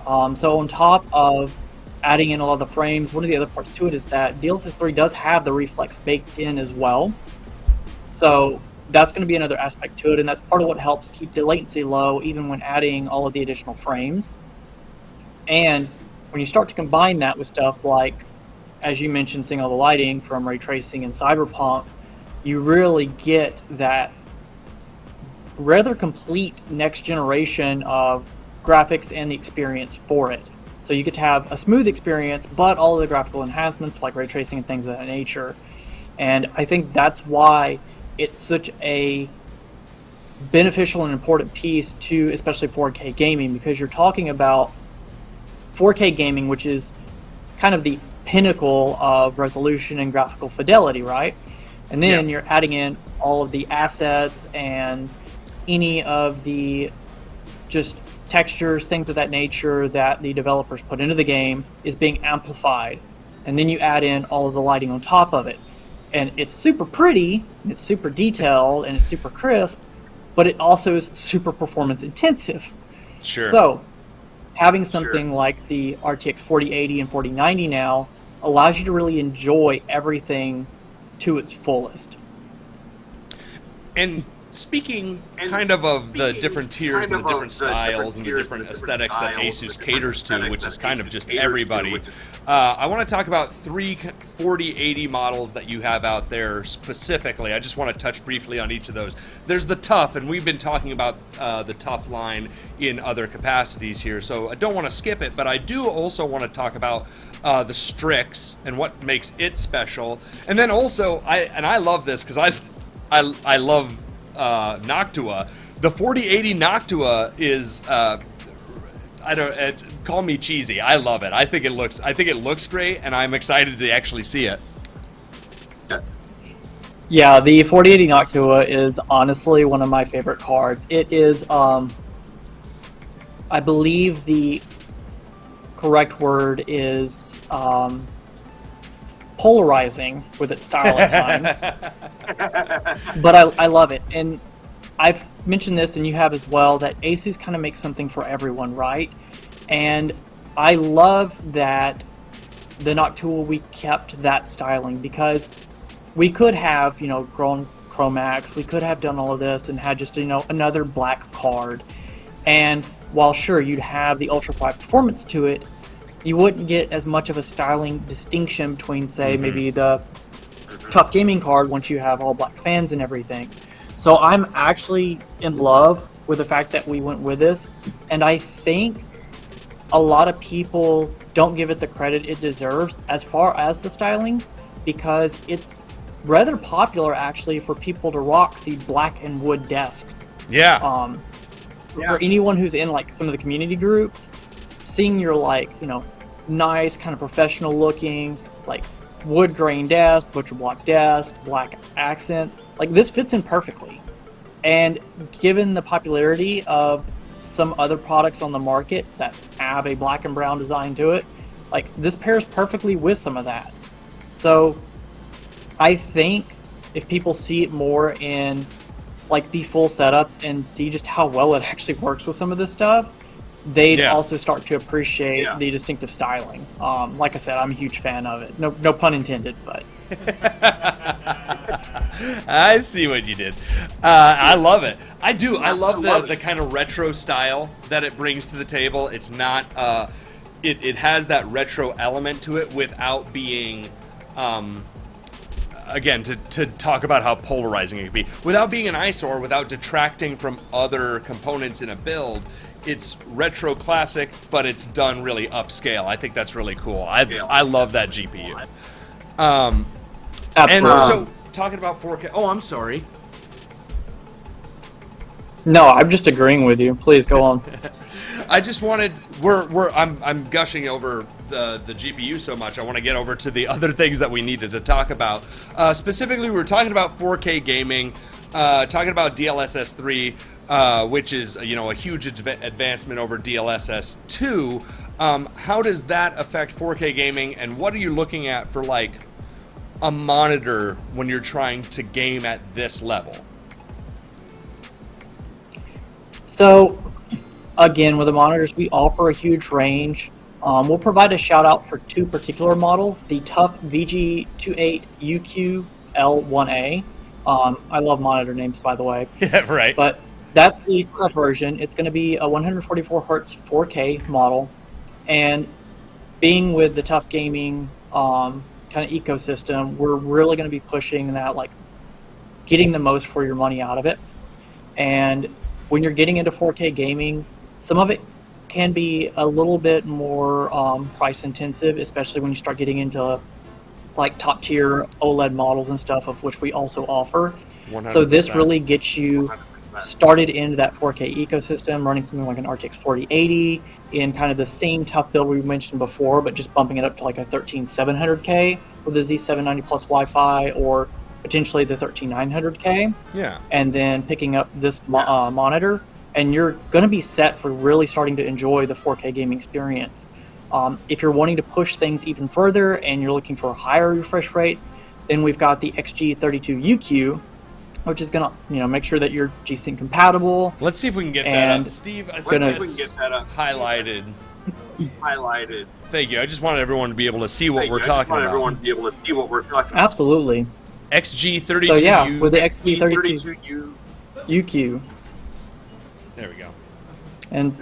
So on top of adding in a lot of the frames, one of the other parts to it is that DLSS 3 does have the reflex baked in as well. So that's going to be another aspect to it, and that's part of what helps keep the latency low even when adding all of the additional frames. And when you start to combine that with stuff like, as you mentioned, seeing all the lighting from ray tracing and Cyberpunk, you really get that rather complete next generation of graphics and the experience for it. So you get to have a smooth experience, but all of the graphical enhancements like ray tracing and things of that nature. And I think that's why it's such a beneficial and important piece to especially 4K gaming, because you're talking about 4K gaming, which is kind of the pinnacle of resolution and graphical fidelity, right? And then you're adding in all of the assets and any of the just textures, things of that nature that the developers put into the game is being amplified. And then you add in all of the lighting on top of it. And it's super pretty, and it's super detailed, and it's super crisp, but it also is super performance intensive. Sure. So having something like the RTX 4080 and 4090 now allows you to really enjoy everything to its fullest. And speaking kind of the different tiers and the different styles and the different aesthetics that Asus caters to, which is kind of just everybody, I want to talk about 3 4080 models that you have out there specifically. I just want to touch briefly on each of those. There's the Tough, and we've been talking about the Tough line in other capacities here, so I don't want to skip it, but I do also want to talk about the Strix and what makes it special. And then also, I love this because I love Noctua. The 4080 Noctua is call me cheesy. I love it. I think it looks great, and I'm excited to actually see it. Yeah, the 4080 Noctua is honestly one of my favorite cards. It is, I believe the correct word is polarizing with its style at times. But I love it. And I've mentioned this, and you have as well, that Asus kind of makes something for everyone, right? And I love that the Noctua, we kept that styling, because we could have, grown Chromax, we could have done all of this and had just, another black card. And while sure, you'd have the ultra quiet performance to it, you wouldn't get as much of a styling distinction between, say, maybe the Tough Gaming card once you have all black fans and everything. So I'm actually in love with the fact that we went with this, and I think a lot of people don't give it the credit it deserves as far as the styling, because it's rather popular actually for people to rock the black and wood desks. Yeah. For anyone who's in like some of the community groups, seeing your nice kind of professional looking like wood grain desk, butcher block desk, black accents, like this fits in perfectly. And given the popularity of some other products on the market that have a black and brown design to it, like this pairs perfectly with some of that. So I think if people see it more in like the full setups and see just how well it actually works with some of this stuff, they'd also start to appreciate the distinctive styling. Like I said, I'm a huge fan of it. No pun intended, but. I see what you did. I love it. I do. I love the kind of retro style that it brings to the table. It's not. It has that retro element to it without being. Again, to talk about how polarizing it can be, without being an eyesore, without detracting from other components in a build. It's retro classic, but it's done really upscale. I think that's really cool. I love that GPU. And so, talking about 4K. Oh, I'm sorry. No, I'm just agreeing with you. Please go on. I just wanted. I'm gushing over the GPU so much. I want to get over to the other things that we needed to talk about. Specifically, we were talking about 4K gaming, talking about DLSS 3. Which is a huge advancement over DLSS 2. How does that affect 4K gaming, and what are you looking at for like a monitor when you're trying to game at this level? So again, with the monitors, we offer a huge range. We'll provide a shout out for 2 particular models, the Tough VG28UQ L1A. I love monitor names, by the way. Yeah, right. But that's the Tough version. It's going to be a 144 hertz 4K model, and being with the Tough Gaming kind of ecosystem, we're really going to be pushing that, like getting the most for your money out of it. And when you're getting into 4K gaming, some of it can be a little bit more price intensive, especially when you start getting into like top tier OLED models and stuff, of which we also offer. 100%. So this really gets you started into that 4K ecosystem, running something like an RTX 4080 in kind of the same tough build we mentioned before, but just bumping it up to like a 13700K with the Z790 plus Wi-Fi, or potentially the 13900K. Yeah. And then picking up this monitor, and you're going to be set for really starting to enjoy the 4K gaming experience. If you're wanting to push things even further and you're looking for higher refresh rates, then we've got the XG32UQ, which is going to make sure that you're G-Sync compatible. Let's see if we can get that up. Steve, Let's see if we can get that up. Highlighted. Highlighted. Thank you. I just wanted everyone to be able to see what we're talking about. Everyone to be able to see what we're talking about. Absolutely. XG32U. So yeah, with the XG32. UQ. There we go. And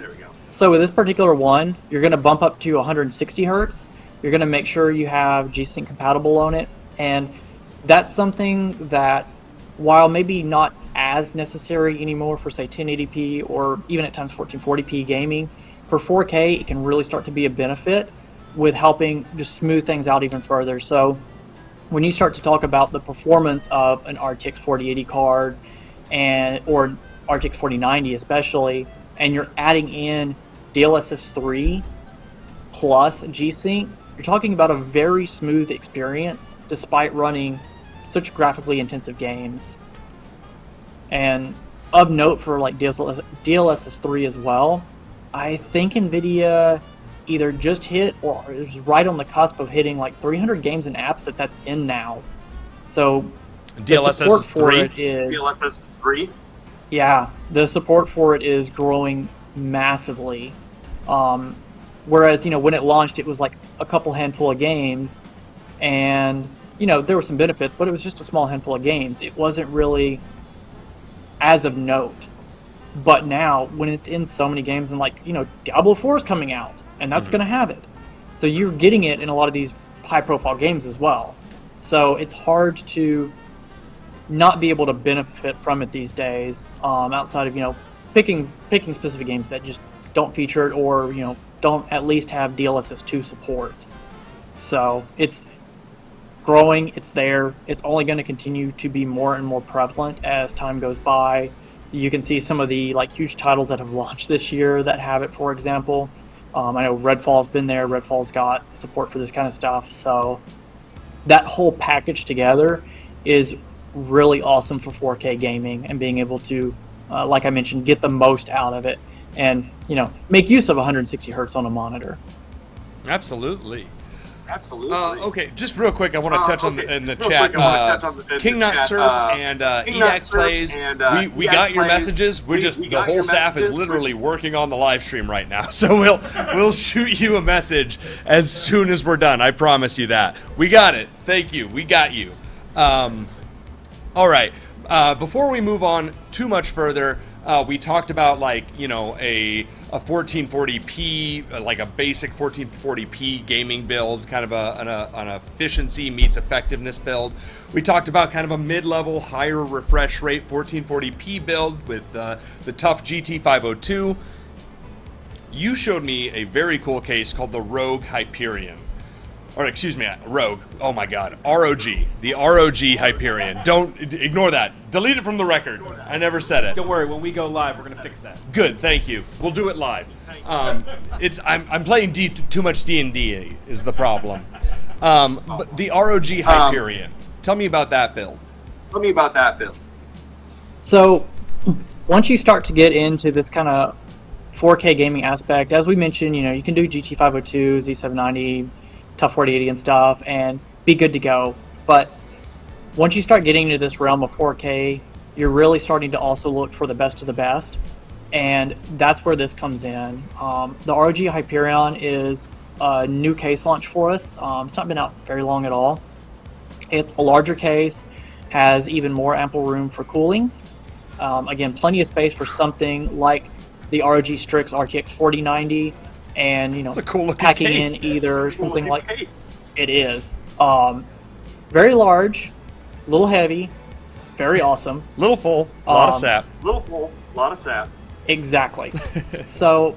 so with this particular one, you're going to bump up to 160 hertz. You're going to make sure you have G-Sync compatible on it. And that's something that, while maybe not as necessary anymore for, say, 1080p or even at times 1440p gaming, for 4K, it can really start to be a benefit with helping just smooth things out even further. So when you start to talk about the performance of an RTX 4080 card or RTX 4090 especially, and you're adding in DLSS 3 plus G-Sync, you're talking about a very smooth experience despite running such graphically intensive games. And of note for like DLSS 3 as well, I think NVIDIA either just hit or is right on the cusp of hitting like 300 games and apps that's in now. So DLSS 3? DLSS 3? Yeah, the support for it is growing massively. Whereas, when it launched, it was like a couple handful of games, and, there were some benefits, but it was just a small handful of games. It wasn't really as of note. But now, when it's in so many games, and like, Diablo 4 is coming out, and that's going to have it. So you're getting it in a lot of these high-profile games as well. So it's hard to not be able to benefit from it these days, outside of picking specific games that just don't feature it or don't at least have DLSS 2 support. So it's growing, it's there, it's only going to continue to be more and more prevalent as time goes by. You can see some of the huge titles that have launched this year that have it, for example. I know Redfall's been there, Redfall's got support for this kind of stuff, so that whole package together is really awesome for 4K gaming and being able to, like I mentioned, get the most out of it and make use of 160 hertz on a monitor. Absolutely. Absolutely. Okay, just real quick, I want to touch on in the chat. King Not Serp and Edax Plays. We got your messages. We're just the whole staff is literally working on the live stream right now, so we'll shoot you a message as soon as we're done. I promise you that. We got it. Thank you. We got you. All right. Before we move on too much further, we talked about a 1440p, like a basic 1440p gaming build, kind of an efficiency meets effectiveness build. We talked about kind of a mid-level, higher refresh rate 1440p build with the tough GT502. You showed me a very cool case called the Rogue Hyperion. Or excuse me, Rogue. Oh my God, ROG. The ROG Hyperion. Don't ignore that. Delete it from the record. I never said it. Don't worry, when we go live, we're gonna fix that. Good, thank you. We'll do it live. I'm playing too much D&D is the problem. But the ROG Hyperion. Tell me about that build. So once you start to get into this kind of 4K gaming aspect, as we mentioned, you can do GT502, Z790. Tough 4080 and stuff, and be good to go. But once you start getting into this realm of 4K, you're really starting to also look for the best of the best, and that's where this comes in. The ROG Hyperion is a new case launch for us. It's not been out very long at all. It's a larger case, has even more ample room for cooling. Again, plenty of space for something like the ROG Strix RTX 4090. And it's a cool packing case. in either something like it is very large, a little heavy, very awesome, little full, a lot of sap. Exactly. So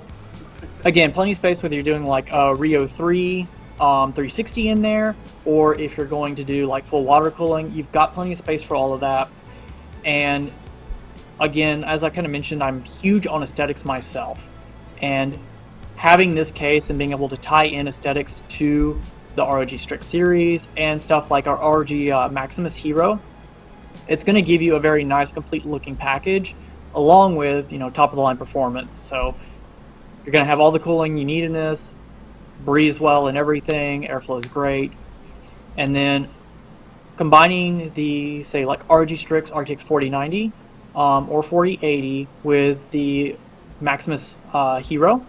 again, plenty of space whether you're doing like a Rio 3 360 in there, or if you're going to do like full water cooling, you've got plenty of space for all of that. And again, as I kind of mentioned, I'm huge on aesthetics myself, and having this case and being able to tie in aesthetics to the ROG Strix series and stuff like our ROG Maximus Hero, it's going to give you a very nice, complete looking package, along with top of the line performance. So you're going to have all the cooling you need in this, breathes well and everything, airflow is great, and then combining the say like ROG Strix RTX 4090 or 4080 with the Maximus Hero,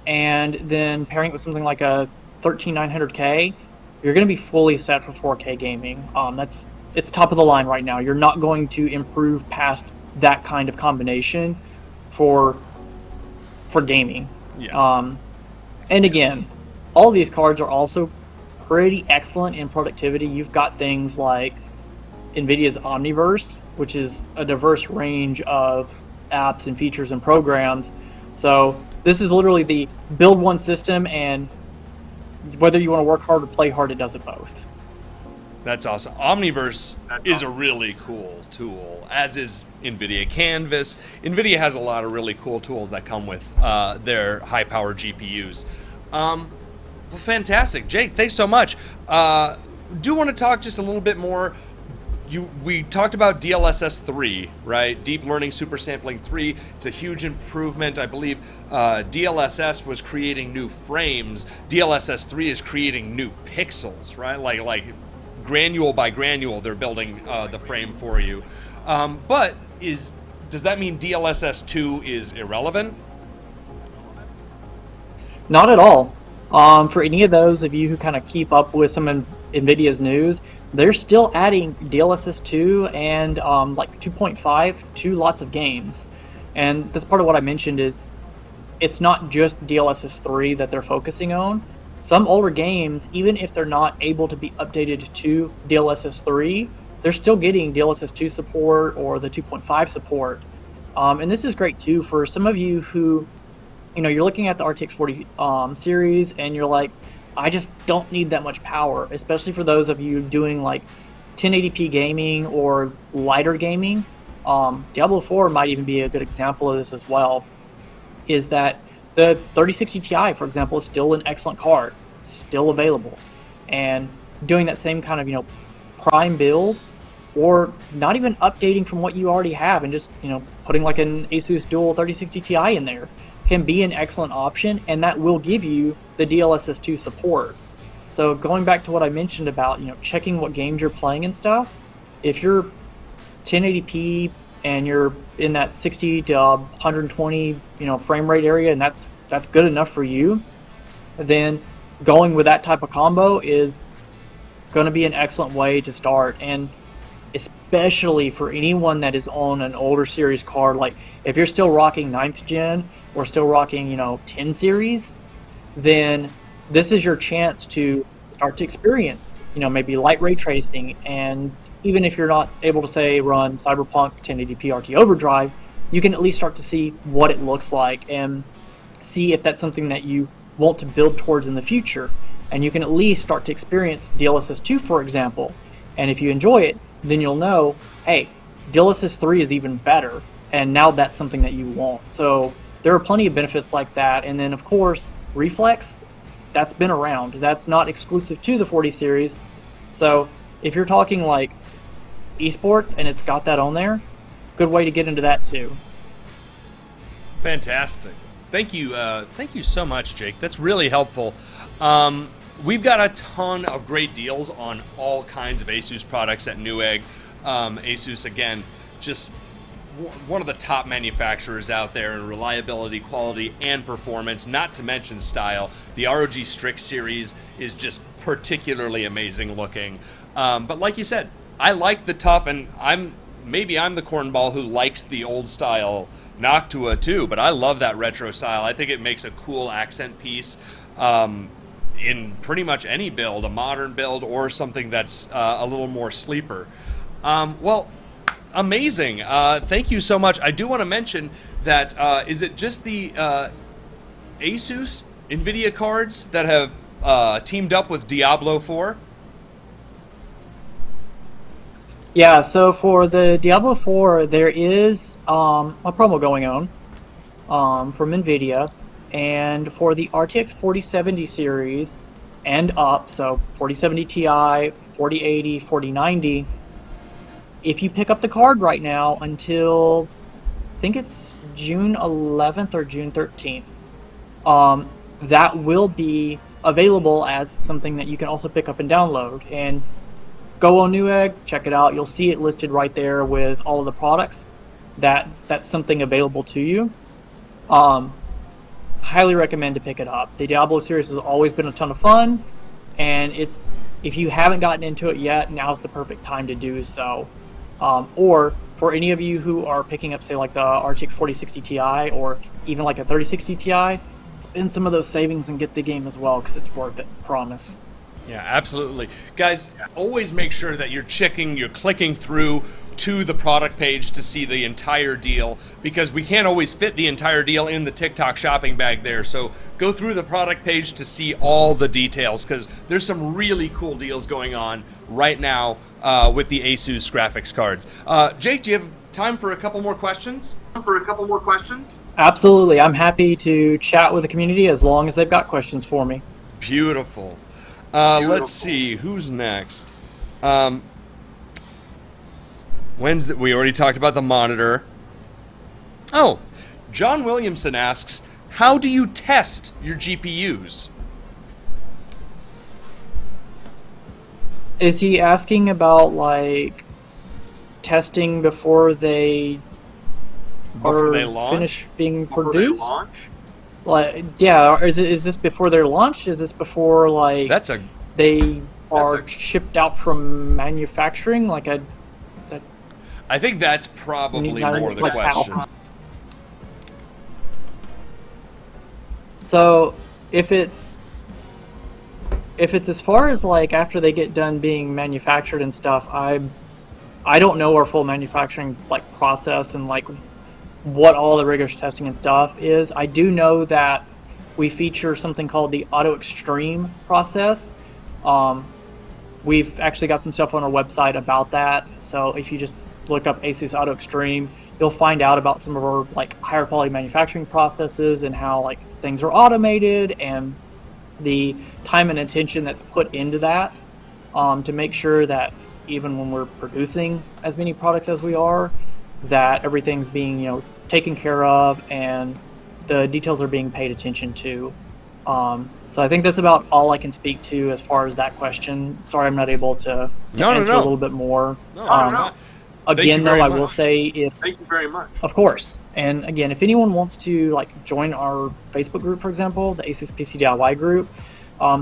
and then pairing it with something like a 13900K, you're going to be fully set for 4K gaming. That's it's top of the line right now. You're not going to improve past that kind of combination for gaming. Yeah. And again, all of these cards are also pretty excellent in productivity. You've got things like NVIDIA's Omniverse, which is a diverse range of apps and features and programs. So this is literally the build one system, and whether you want to work hard or play hard, it does it both. That's awesome. Omniverse is a really cool tool, as is NVIDIA Canvas. NVIDIA has a lot of really cool tools that come with their high-power GPUs. Well, fantastic. Jake, thanks so much. Do want to talk just a little bit more. We talked about DLSS 3, right? Deep Learning Super Sampling 3. It's a huge improvement. I believe DLSS was creating new frames. DLSS 3 is creating new pixels, right? Like granule by granule, they're building the frame for you. But does that mean DLSS 2 is irrelevant? Not at all. For any of those of you who kind of keep up with some of NVIDIA's news, they're still adding DLSS 2 and like 2.5 to lots of games. And that's part of what I mentioned is it's not just DLSS 3 that they're focusing on. Some older games, even if they're not able to be updated to DLSS 3, they're still getting DLSS 2 support or the 2.5 support. And this is great too for some of you who, you're looking at the RTX 40 series and you're like, I just don't need that much power, especially for those of you doing like 1080p gaming or lighter gaming. Diablo 4 might even be a good example of this as well, is that the 3060 Ti, for example, is still an excellent card, still available. And doing that same kind of, prime build, or not even updating from what you already have and just, putting like an Asus dual 3060 Ti in there can be an excellent option, and that will give you the DLSS 2 support. So going back to what I mentioned about, checking what games you're playing and stuff, if you're 1080p and you're in that 60 to 120, frame rate area, and that's good enough for you, then going with that type of combo is going to be an excellent way to start. And especially for anyone that is on an older series card, like if you're still rocking 9th gen or still rocking 10 series, then this is your chance to start to experience maybe light ray tracing. And even if you're not able to say run Cyberpunk 1080p RT Overdrive, you can at least start to see what it looks like and see if that's something that you want to build towards in the future. And you can at least start to experience DLSS 2, for example. And if you enjoy it, then you'll know, hey, DLSS 3 is even better, and now that's something that you want. So there are plenty of benefits like that. And then, of course, Reflex, that's been around. That's not exclusive to the 40 series. So if you're talking like esports and it's got that on there, good way to get into that too. Fantastic. Thank you so much, Jake. That's really helpful. We've got a ton of great deals on all kinds of Asus products at Newegg. Asus, again, just one of the top manufacturers out there in reliability, quality, and performance, not to mention style. The ROG Strix series is just particularly amazing looking. But like you said, I like the tough, and maybe I'm the cornball who likes the old style Noctua too, but I love that retro style. I think it makes a cool accent piece in pretty much any build, a modern build or something that's a little more sleeper. Well, amazing. Thank you so much. I do want to mention that is it just the Asus NVIDIA cards that have teamed up with Diablo 4? Yeah, so for the Diablo 4, there is a promo going on from NVIDIA, and for the RTX 4070 series and up, so 4070 Ti, 4080, 4090, if you pick up the card right now until, I think it's June 11th or June 13th, that will be available as something that you can also pick up and download. And go on Newegg, check it out. You'll see it listed right there with all of the products. That's something available to you. Highly recommend to pick it up. The Diablo series has always been a ton of fun, and it's if you haven't gotten into it yet, now's the perfect time to do so. Or for any of you who are picking up, say, like the RTX 4060 Ti or even like a 3060 Ti, spend some of those savings and get the game as well, because it's worth it, promise. Yeah, absolutely. Guys, always make sure that you're clicking through to the product page to see the entire deal, because we can't always fit the entire deal in the TikTok shopping bag there. So go through the product page to see all the details, because there's some really cool deals going on right now with the Asus graphics cards. Jake, do you have time for a couple more questions? Absolutely. I'm happy to chat with the community as long as they've got questions for me. Beautiful. Let's see, who's next? We already talked about the monitor. Oh, John Williamson asks, how do you test your GPUs? Is he asking about, like, testing before they launch? finish being produced? Like, yeah, or is this before their launch? Is this before, like, they are shipped out from manufacturing? Like, I think that's probably more the like, question. So, if it's as far as, like, after they get done being manufactured and stuff, I don't know our full manufacturing, like, process and, like, what all the rigorous testing and stuff is. I do know that we feature something called the Auto Extreme process. We've actually got some stuff on our website about that. So if you just look up Asus Auto Extreme, you'll find out about some of our, like, higher quality manufacturing processes and how, like, things are automated and the time and attention that's put into that to make sure that even when we're producing as many products as we are, that everything's being, taken care of and the details are being paid attention to. So I think that's about all I can speak to as far as that question. Sorry, I'm not able to answer a little bit more. Again, though, I will say Thank you very much. Of course. And again, if anyone wants to, like, join our Facebook group, for example, the Asus PC DIY group,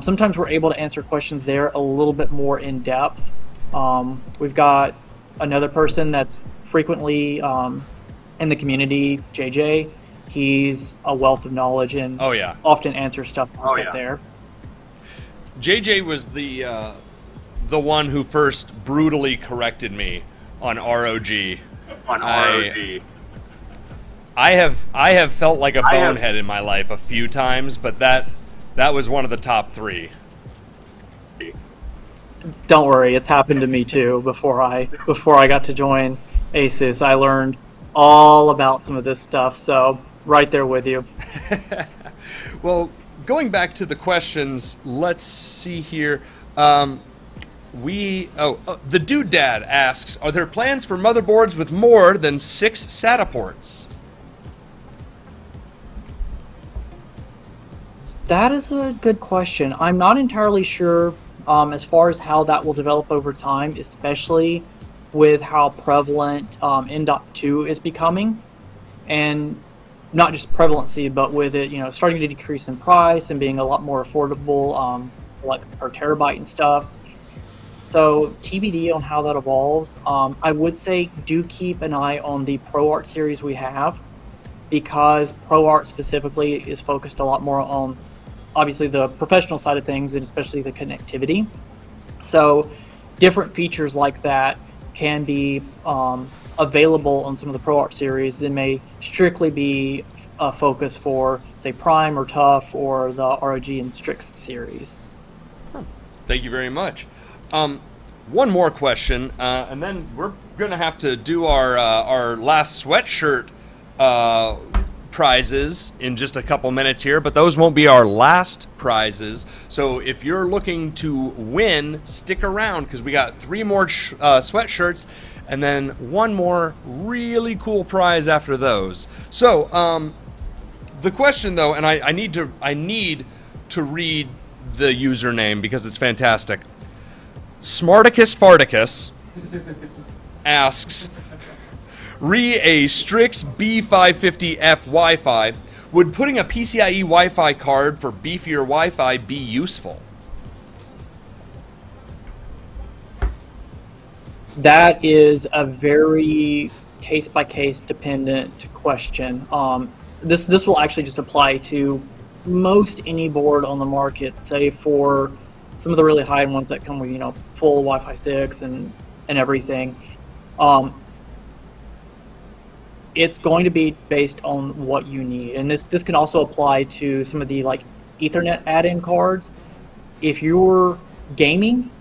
sometimes we're able to answer questions there a little bit more in depth. We've got another person that's frequently in the community, JJ. He's a wealth of knowledge and often answers stuff up there. JJ was the one who first brutally corrected me on ROG. I have felt like a bonehead in my life a few times, but that was one of the top 3. Don't worry, it's happened to me too. Before I got to join Asus, I learned all about some of this stuff. So right there with you. Well, going back to the questions, let's see here. The Dude Dad asks, are there plans for motherboards with more than 6 SATA ports? That is a good question. I'm not entirely sure as far as how that will develop over time, especially with how prevalent M.2 is becoming. And not just prevalency, but with it, starting to decrease in price and being a lot more affordable, like per terabyte and stuff. So TBD on how that evolves. I would say do keep an eye on the ProArt series we have, because ProArt specifically is focused a lot more on, obviously, the professional side of things and especially the connectivity. So different features like that can be available on some of the ProArt series that may strictly be a focus for, say, Prime or TUF or the ROG and Strix series. Thank you very much. One more question, and then we're going to have to do our last sweatshirt prizes in just a couple minutes here, but those won't be our last prizes. So if you're looking to win, stick around, because we got 3 more sweatshirts and then 1 more really cool prize after those. So the question, though, and I need to read the username because it's fantastic. Smarticus Farticus asks, a Strix B550F Wi-Fi, would putting a PCIe Wi-Fi card for beefier Wi-Fi be useful? That is a very case-by-case dependent question. This will actually just apply to most any board on the market, save for some of the really high-end ones that come with, you know, full Wi-Fi 6 and everything. It's going to be based on what you need, and this can also apply to some of the like Ethernet add-in cards. If you're gaming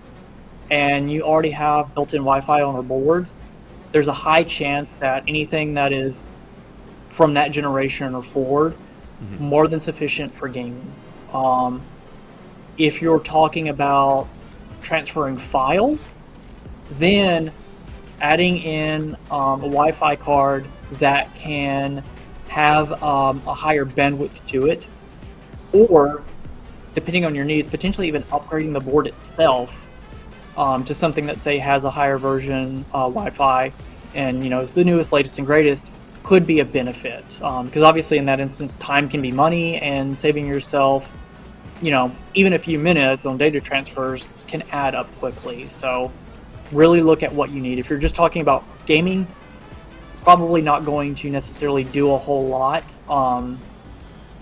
and you already have built-in Wi-Fi on our boards, there's a high chance that anything that is from that generation or forward, more than sufficient for gaming. If you're talking about transferring files, then adding in a Wi-Fi card that can have a higher bandwidth to it, or depending on your needs, potentially even upgrading the board itself to something that, say, has a higher version Wi-Fi and, you know, is the newest, latest, and greatest, could be a benefit. Because obviously in that instance, time can be money, and saving yourself, you know, even a few minutes on data transfers can add up quickly. So really look at what you need. If you're just talking about gaming, probably not going to necessarily do a whole lot,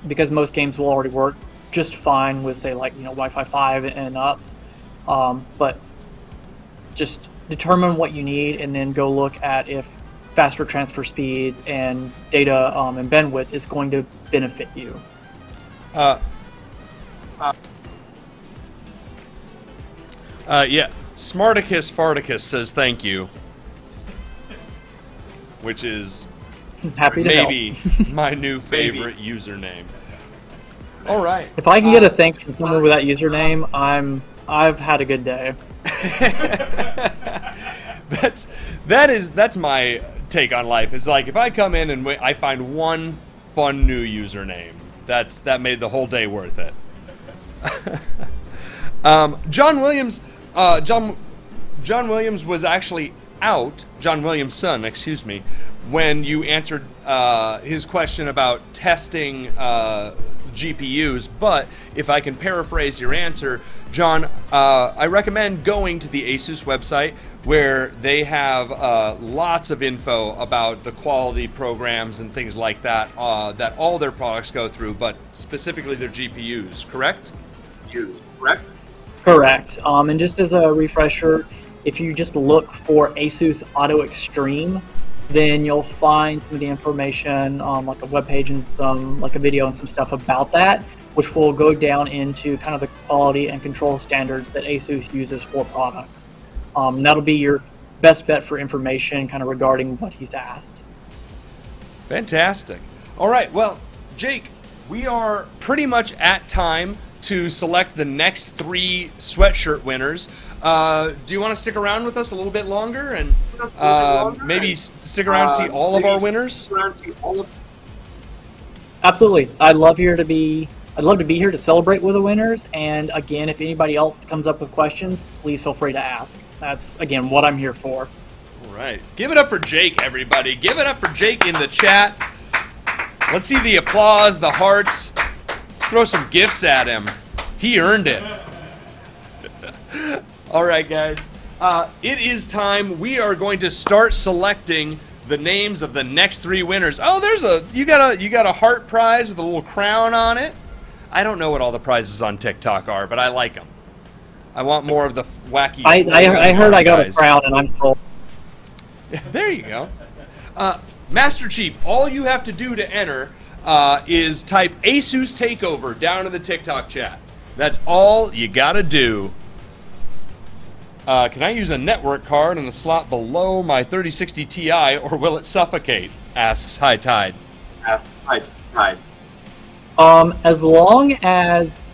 because most games will already work just fine with, say, like, you know, Wi-Fi 5 and up. But just determine what you need and then go look at if faster transfer speeds and data and bandwidth is going to benefit you. Yeah, Smarticus Farticus says thank you, which is Happy to maybe help. my new favorite username. All right. If I can get a thanks from someone with that username, I've had a good day. That's my take on life. Is like if I come in and I find one fun new username, that made the whole day worth it. John Williams was actually out. John Williams' son, excuse me, when you answered his question about testing GPUs. But if I can paraphrase your answer, John, I recommend going to the Asus website, where they have lots of info about the quality programs and things like that that all their products go through, but specifically their GPUs, correct? Correct. And just as a refresher, if you just look for Asus Auto Extreme, then you'll find some of the information, like a webpage and some, like a video and some stuff about that, which will go down into kind of the quality and control standards that Asus uses for products. And that'll be your best bet for information kind of regarding what he's asked. Fantastic. All right, well, Jake, we are pretty much at time to select the next 3 sweatshirt winners. Do you want to stick around with us a little bit longer and maybe stick around and see all of our winners? Absolutely. I'd love to be here to celebrate with the winners. And again, if anybody else comes up with questions, please feel free to ask. That's, again, what I'm here for. All right. Give it up for Jake, everybody. Give it up for Jake in the chat. Let's see the applause, the hearts. Let's throw some gifts at him. He earned it. All right, guys. It is time. We are going to start selecting the names of the next 3 winners. Oh, you got a heart prize with a little crown on it. I don't know what all the prizes on TikTok are, but I like them. I want more of the wacky. I heard I got a crown, and I'm sold. There you go. Master Chief, all you have to do to enter is type Asus Takeover down in the TikTok chat. That's all you gotta do. Can I use a network card in the slot below my 3060 Ti, or will it suffocate? Asks High Tide. As long as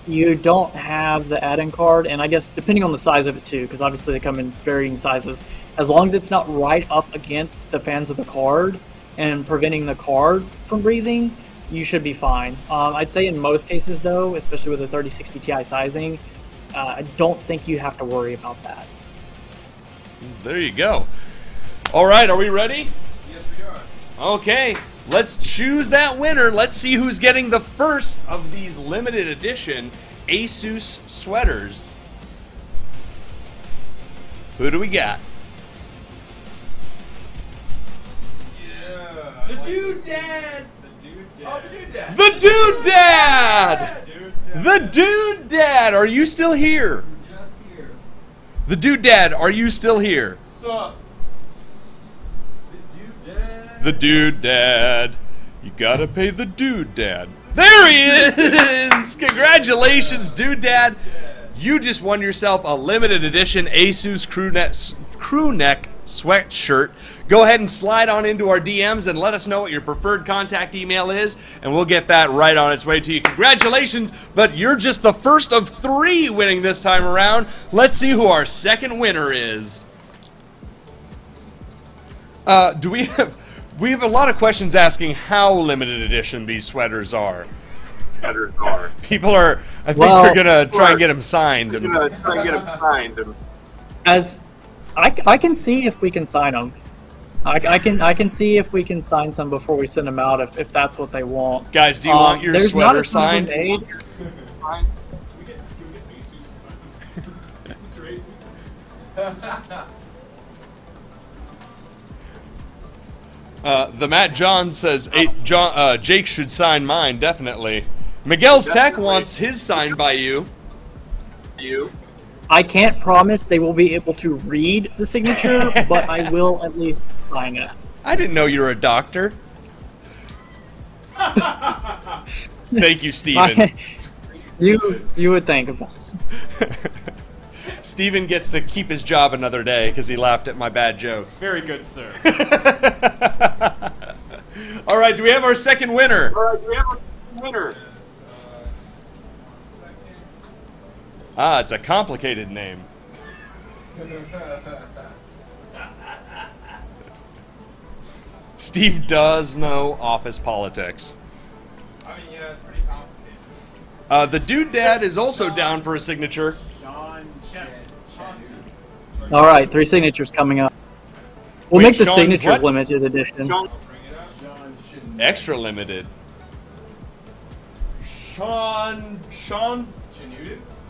you don't have the add-in card, and I guess depending on the size of it too, because obviously they come in varying sizes, as long as it's not right up against the fans of the card and preventing the card from breathing, you should be fine. I'd say in most cases though, especially with the 3060 Ti sizing, I don't think you have to worry about that. There you go. All right, are we ready? Yes, we are. Okay, let's choose that winner. Let's see who's getting the first of these limited edition Asus sweaters. Who do we got? The dude dad. Oh, the dude dad. The dude dad. Dude, The dude dad. Are you still here? just here. The dude dad. Are you still here? Sup? The dude dad. You gotta pay the dude dad. There he is! Congratulations, dude dad. You just won yourself a limited edition Asus crew neck sweatshirt. Go ahead and slide on into our DMs and let us know what your preferred contact email is, and we'll get that right on its way to you. Congratulations, but you're just the first of 3 winning this time around. Let's see who our second winner is. We have a lot of questions asking how limited edition these sweaters are. People are, I think they're gonna try and get them signed. As I can see if we can sign them. I can see if we can sign some before we send them out if that's what they want. Guys, do you want your there's sweater not a ton of signed? them made. Can we get Asus to sign them? Mr. Asus. The Matt John says Jake should sign mine, definitely. Miguel's Tech wants his signed by you. I can't promise they will be able to read the signature, but I will at least sign it. I didn't know you were a doctor. Thank you, Steven. You would think about it. Steven gets to keep his job another day because he laughed at my bad joke. Very good, sir. All right, do we have our second winner? Ah, it's a complicated name. Steve does know office politics. I mean, yeah, it's pretty complicated. The dude dad is also down for a signature. All right, 3 signatures coming up. We'll Wait, make the Sean, signatures what? limited edition. Extra limited. Sean Shanuten.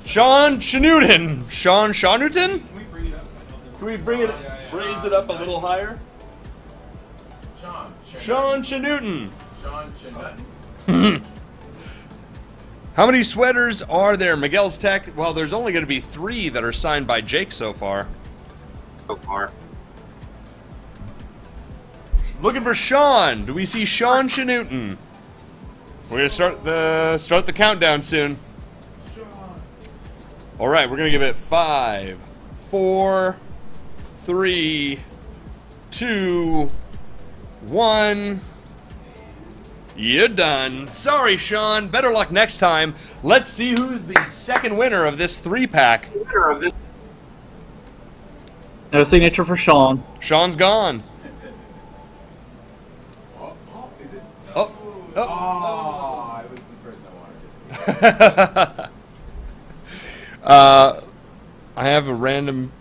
Sean Shanuten? Can we bring it up? Can we bring it, raise it up a little higher? Sean Shanuten. How many sweaters are there? Miguel's Tech? Well, there's only going to be 3 that are signed by Jake so far. Looking for Sean. Do we see Sean Shanuten? We're gonna start the countdown soon. All right, we're gonna give it 5, 4, 3, 2, 1. You're done. Sorry, Sean. Better luck next time. Let's see who's the second winner of this 3-pack. No signature for Sean. Sean's gone. Is it? Oh. Oh, I was the person I wanted. I have a random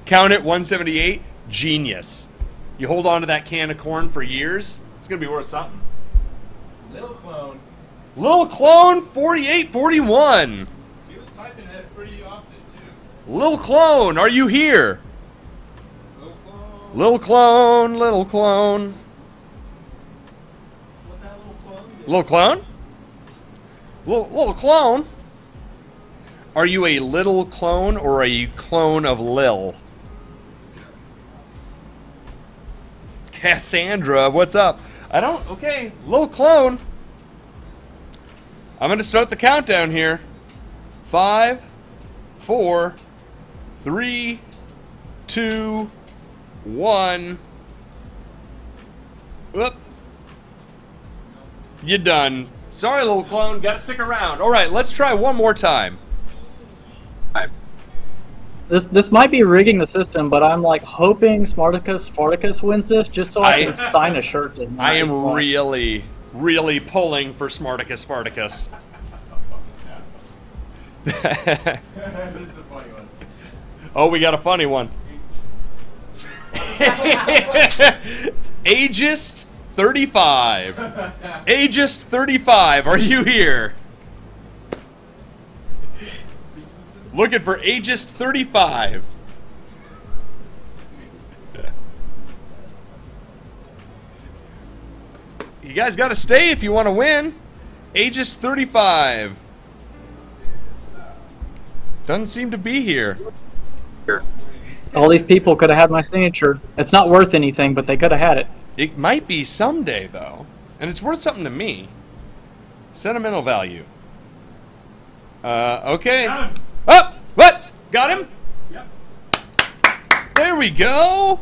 count it 178. Genius. You hold on to that can of corn for years, it's gonna be worth something. Little clone. Little clone 4841. He was typing it pretty often too. Little clone, are you here? Little clone, little clone. What that little clone did? Little clone? Little clone? Are you a little clone or are you clone of Lil? Cassandra, what's up? Okay, little clone. I'm gonna start the countdown here. 5, 4, 3, 2, 1. Whoop. You're done. Sorry, little clone. Gotta stick around. All right, let's try one more time. This might be rigging the system, but I'm like hoping Spartacus wins this just so I can sign a shirt to him. I am really pulling for Smarticus Farticus. This is a funny one. Oh, we got a funny one. Ageist 35. Ageist 35, are you here? Looking for Ageist 35. You guys got to stay if you want to win. Aegis 35. Doesn't seem to be here. All these people could have had my signature. It's not worth anything, but they could have had it. It might be someday, though. And it's worth something to me. Sentimental value. Okay. Got him. Oh, what? Got him? Yep. There we go.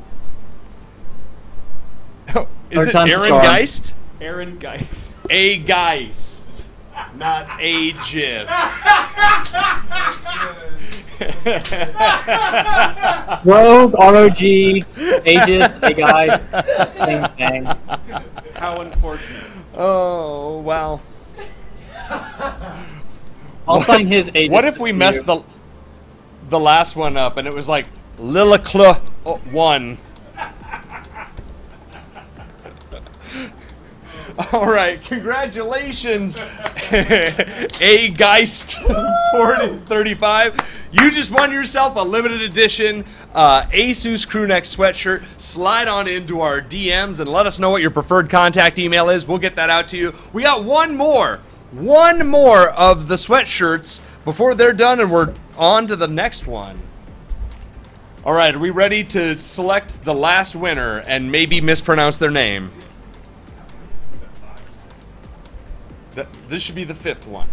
Oh, is Third it time's the Aaron charm. Geist? Aaron Geist. A Geist, not Aegis. Rogue, ROG, Aegis, a guy, same thing. How unfortunate. Oh, wow. I'll sign his Aegis. What if we messed the last one up and it was like Lillicla 1? All right, congratulations, A Geist 4035. You just won yourself a limited edition Asus crewneck sweatshirt. Slide on into our DMs and let us know what your preferred contact email is. We'll get that out to you. We got one more of the sweatshirts before they're done, and we're on to the next one. All right, are we ready to select the last winner and maybe mispronounce their name? This should be the 5th one.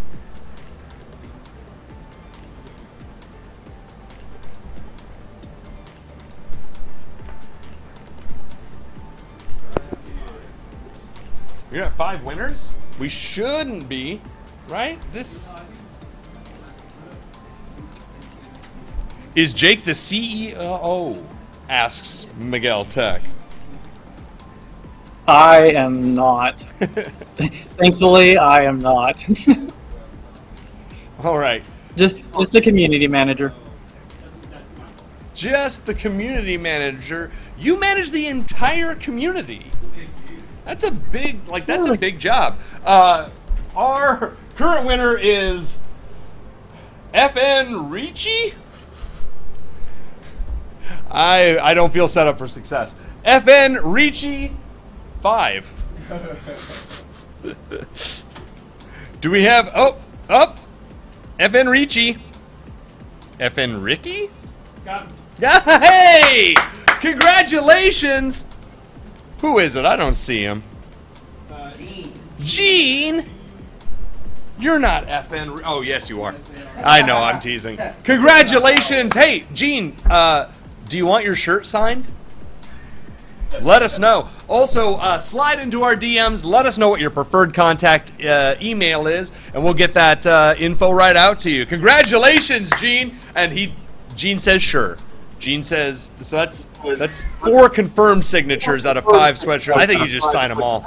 We're at 5 winners? We shouldn't be, right? This... Is Jake the CEO? Asks Miguel Tech. I am not. Thankfully, I am not. All right. Just a community manager. Just the community manager. You manage the entire community. That's a big, that's a big job. Our current winner is FN Ricci. I don't feel set up for success. FN Ricci 5. Do we have FN Ricci? FN Ricky? Got him. Hey! Congratulations! Who is it? I don't see him. Gene! You're not FN. Oh, yes, you are. I know, I'm teasing. Congratulations! Hey, Gene, do you want your shirt signed? Let us know. Also, slide into our DMs. Let us know what your preferred contact email is, and we'll get that info right out to you. Congratulations, Gene! And Gene says sure. Gene says, so that's 4 confirmed signatures out of 5 sweatshirts. I think you just sign them all.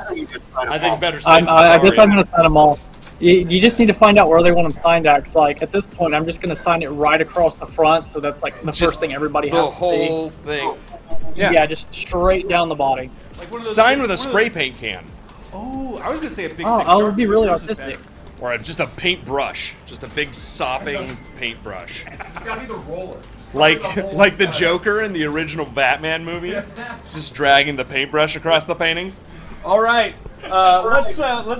I think better safe than I guess sorry. I'm going to sign them all. You just need to find out where they want them signed at. 'Cause, like, at this point, I'm just going to sign it right across the front, so that's like the first thing everybody has The to see. whole thing. Yeah, just straight down the body. Like one of those Sign big- with a one of spray paint can. Oh, I was gonna say a big. Oh, thick I would Sharpie, be really but yours is artistic. Or just a paintbrush. Just a big sopping paintbrush. It's gotta be the roller. Just Like cover the whole like the side. Joker in the original Batman movie, just dragging the paintbrush across the paintings. All right, let's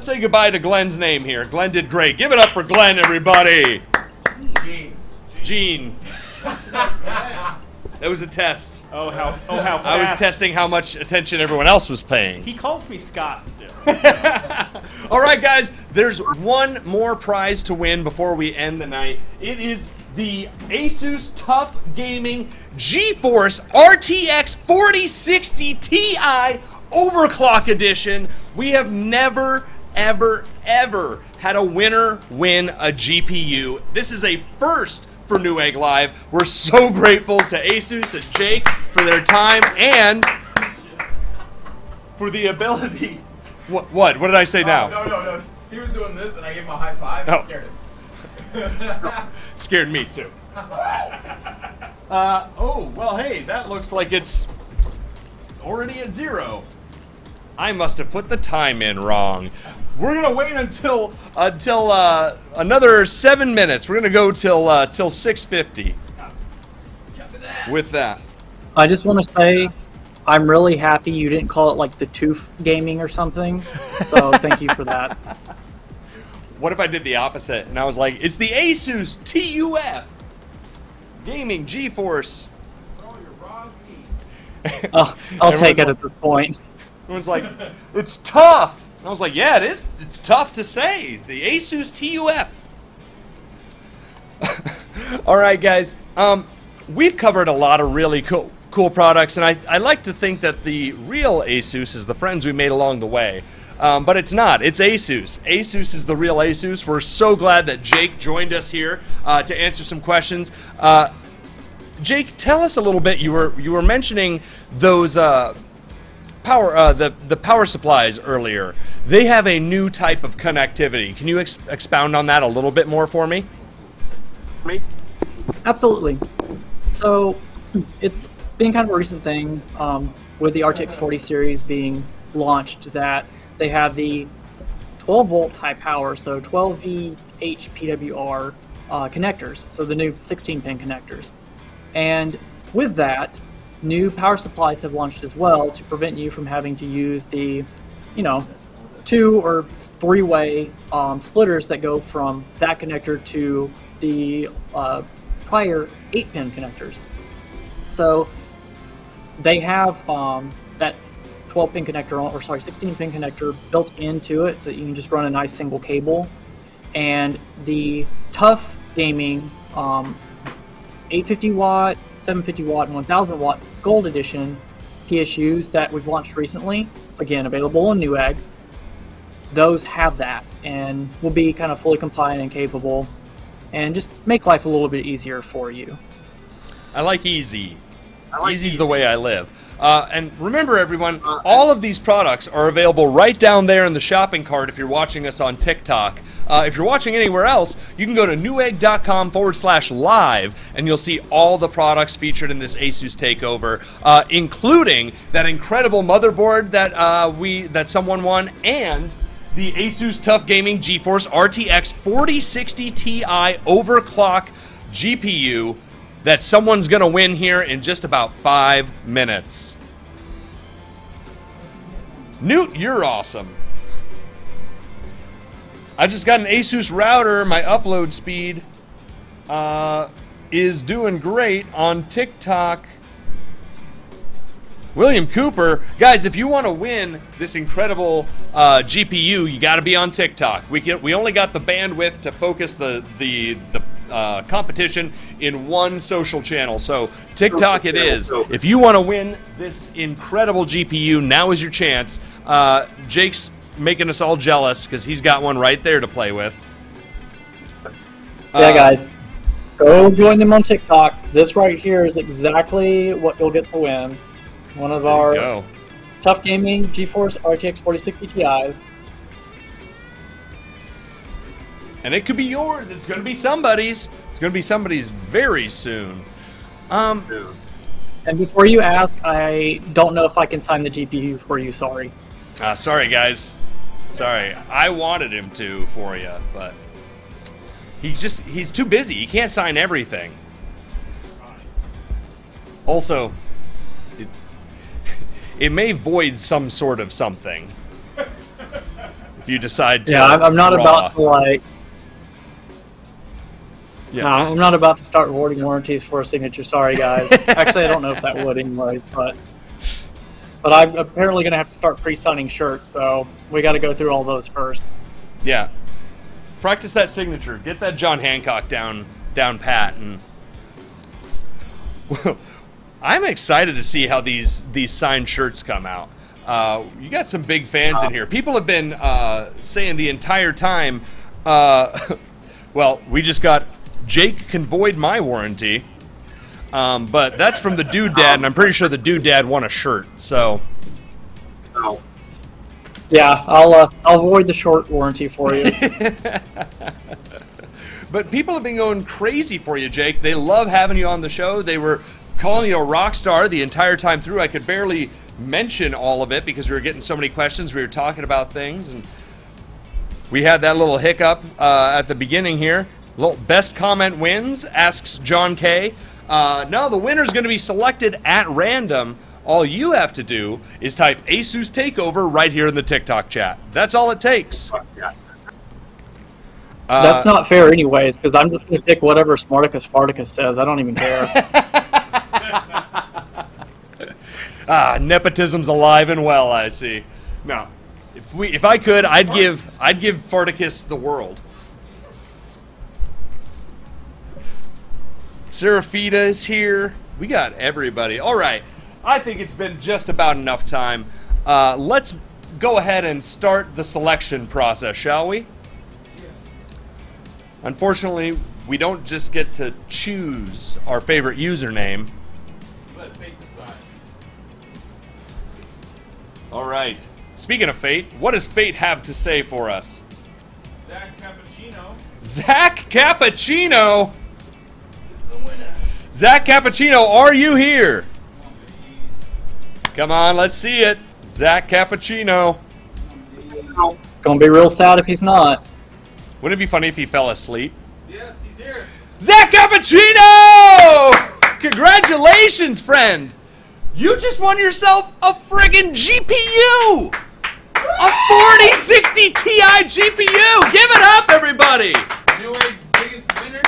say goodbye to Glenn's name here. Glenn did great. Give it up for Glenn, everybody. Gene. That was a test. Oh how fast. I was testing how much attention everyone else was paying. He calls me Scott still. All right, guys, there's one more prize to win before we end the night. It is the Asus Tough Gaming GeForce RTX 4060 Ti Overclock Edition. We have never, ever, ever had a winner win a GPU. This is a first for Newegg Live. We're so grateful to Asus and Jake for their time and for the ability. What did I say now? No. He was doing this, and I gave him a high five. Oh. And scared him. Scared me too. Oh, well, hey, that looks like it's already at 0. I must have put the time in wrong. We're gonna wait until another 7 minutes. We're gonna go till 6:50 with that. I just want to say, I'm really happy you didn't call it like the Tooth Gaming or something. So thank you for that. What if I did the opposite and I was like, it's the Asus TUF Gaming GeForce. All your raw meats. I'll take it at this point. Everyone's like, it's tough. And I was like, yeah, it is. It's tough to say. The Asus TUF. All right, guys. We've covered a lot of really cool products, and I like to think that the real Asus is the friends we made along the way. But it's not. It's Asus. Asus is the real Asus. We're so glad that Jake joined us here to answer some questions. Jake, tell us a little bit. You were mentioning those power the power supplies earlier. They have a new type of connectivity. Can you expound on that a little bit more for me? Absolutely. So it's been kind of a recent thing with the RTX 40 series being launched that they have the 12 volt high power, so 12V HPWR connectors, so the new 16 pin connectors. And with that, new power supplies have launched as well to prevent you from having to use the, 2 or 3-way splitters that go from that connector to the prior 8-pin connectors. So they have that 12-pin connector, or sorry, 16-pin connector built into it, so you can just run a nice single cable. And the TUF Gaming 850 watt, 750 watt, and 1000 watt Gold Edition PSUs that we've launched recently, again available in Newegg, those have that and will be kind of fully compliant and capable, and just make life a little bit easier for you. I like easy. Easy's the way I live. And remember, everyone, all of these products are available right down there in the shopping cart if you're watching us on TikTok. If you're watching anywhere else, you can go to newegg.com/live, and you'll see all the products featured in this Asus takeover, including that incredible motherboard that someone won, and the Asus TUF Gaming GeForce RTX 4060 Ti overclock GPU that someone's going to win here in just about 5 minutes. Newt, you're awesome. I just got an Asus router. My upload speed is doing great on TikTok. William Cooper, guys, if you want to win this incredible GPU, you got to be on TikTok. We only got the bandwidth to focus the competition in one social channel, so TikTok it is. If you want to win this incredible GPU, now is your chance. Jake's making us all jealous because he's got one right there to play with. Yeah, guys, go join them on TikTok. This right here is exactly what you'll get to win. One of our TUF Gaming GeForce RTX 4060 Ti's. And it could be yours. It's going to be somebody's. It's going to be somebody's very soon. And before you ask, I don't know if I can sign the GPU for you. Sorry. Sorry, guys. Sorry. I wanted him to for you, but he's too busy. He can't sign everything. Also, it may void some sort of something if you decide to. Yeah, I'm not about to like. Yeah. No, I'm not about to start awarding warranties for a signature. Sorry, guys. Actually, I don't know if that would anyway, but I'm apparently going to have to start pre-signing shirts, so we got to go through all those first. Yeah. Practice that signature. Get that John Hancock down pat, and I'm excited to see how these signed shirts come out. You got some big fans in here. People have been saying the entire time. Well, we just got. Jake can void my warranty, but that's from the Dude Dad, and I'm pretty sure the Dude Dad won a shirt. So, yeah, I'll void the short warranty for you. But people have been going crazy for you, Jake. They love having you on the show. They were calling you a rock star the entire time through. I could barely mention all of it because we were getting so many questions. We were talking about things, and we had that little hiccup at the beginning here. Best comment wins, asks John K. No, the winner's going to be selected at random All you have to do is type Asus Takeover right here in the TikTok chat. That's all it takes. That's not fair anyways, because I'm just going to pick whatever Smarticus Farticus says. I don't even care. Nepotism's alive and well, I see. No. If I could, I'd give Farticus the world. Serafita is here. We got everybody. All right. I think it's been just about enough time. Let's go ahead and start the selection process, shall we? Unfortunately, we don't just get to choose our favorite username. Let fate decide. All right. Speaking of fate, what does fate have to say for us? Zach Cappuccino Zach Cappuccino! is the winner. Zach Cappuccino, are you here? Come on, let's see it. Zach Cappuccino. Gonna be real sad if he's not. Wouldn't it be funny if he fell asleep? Yes, he's here. Zach Cappuccino! Congratulations, friend! You just won yourself a friggin' GPU! A 4060 Ti GPU! Give it up, everybody! New Age's biggest winner.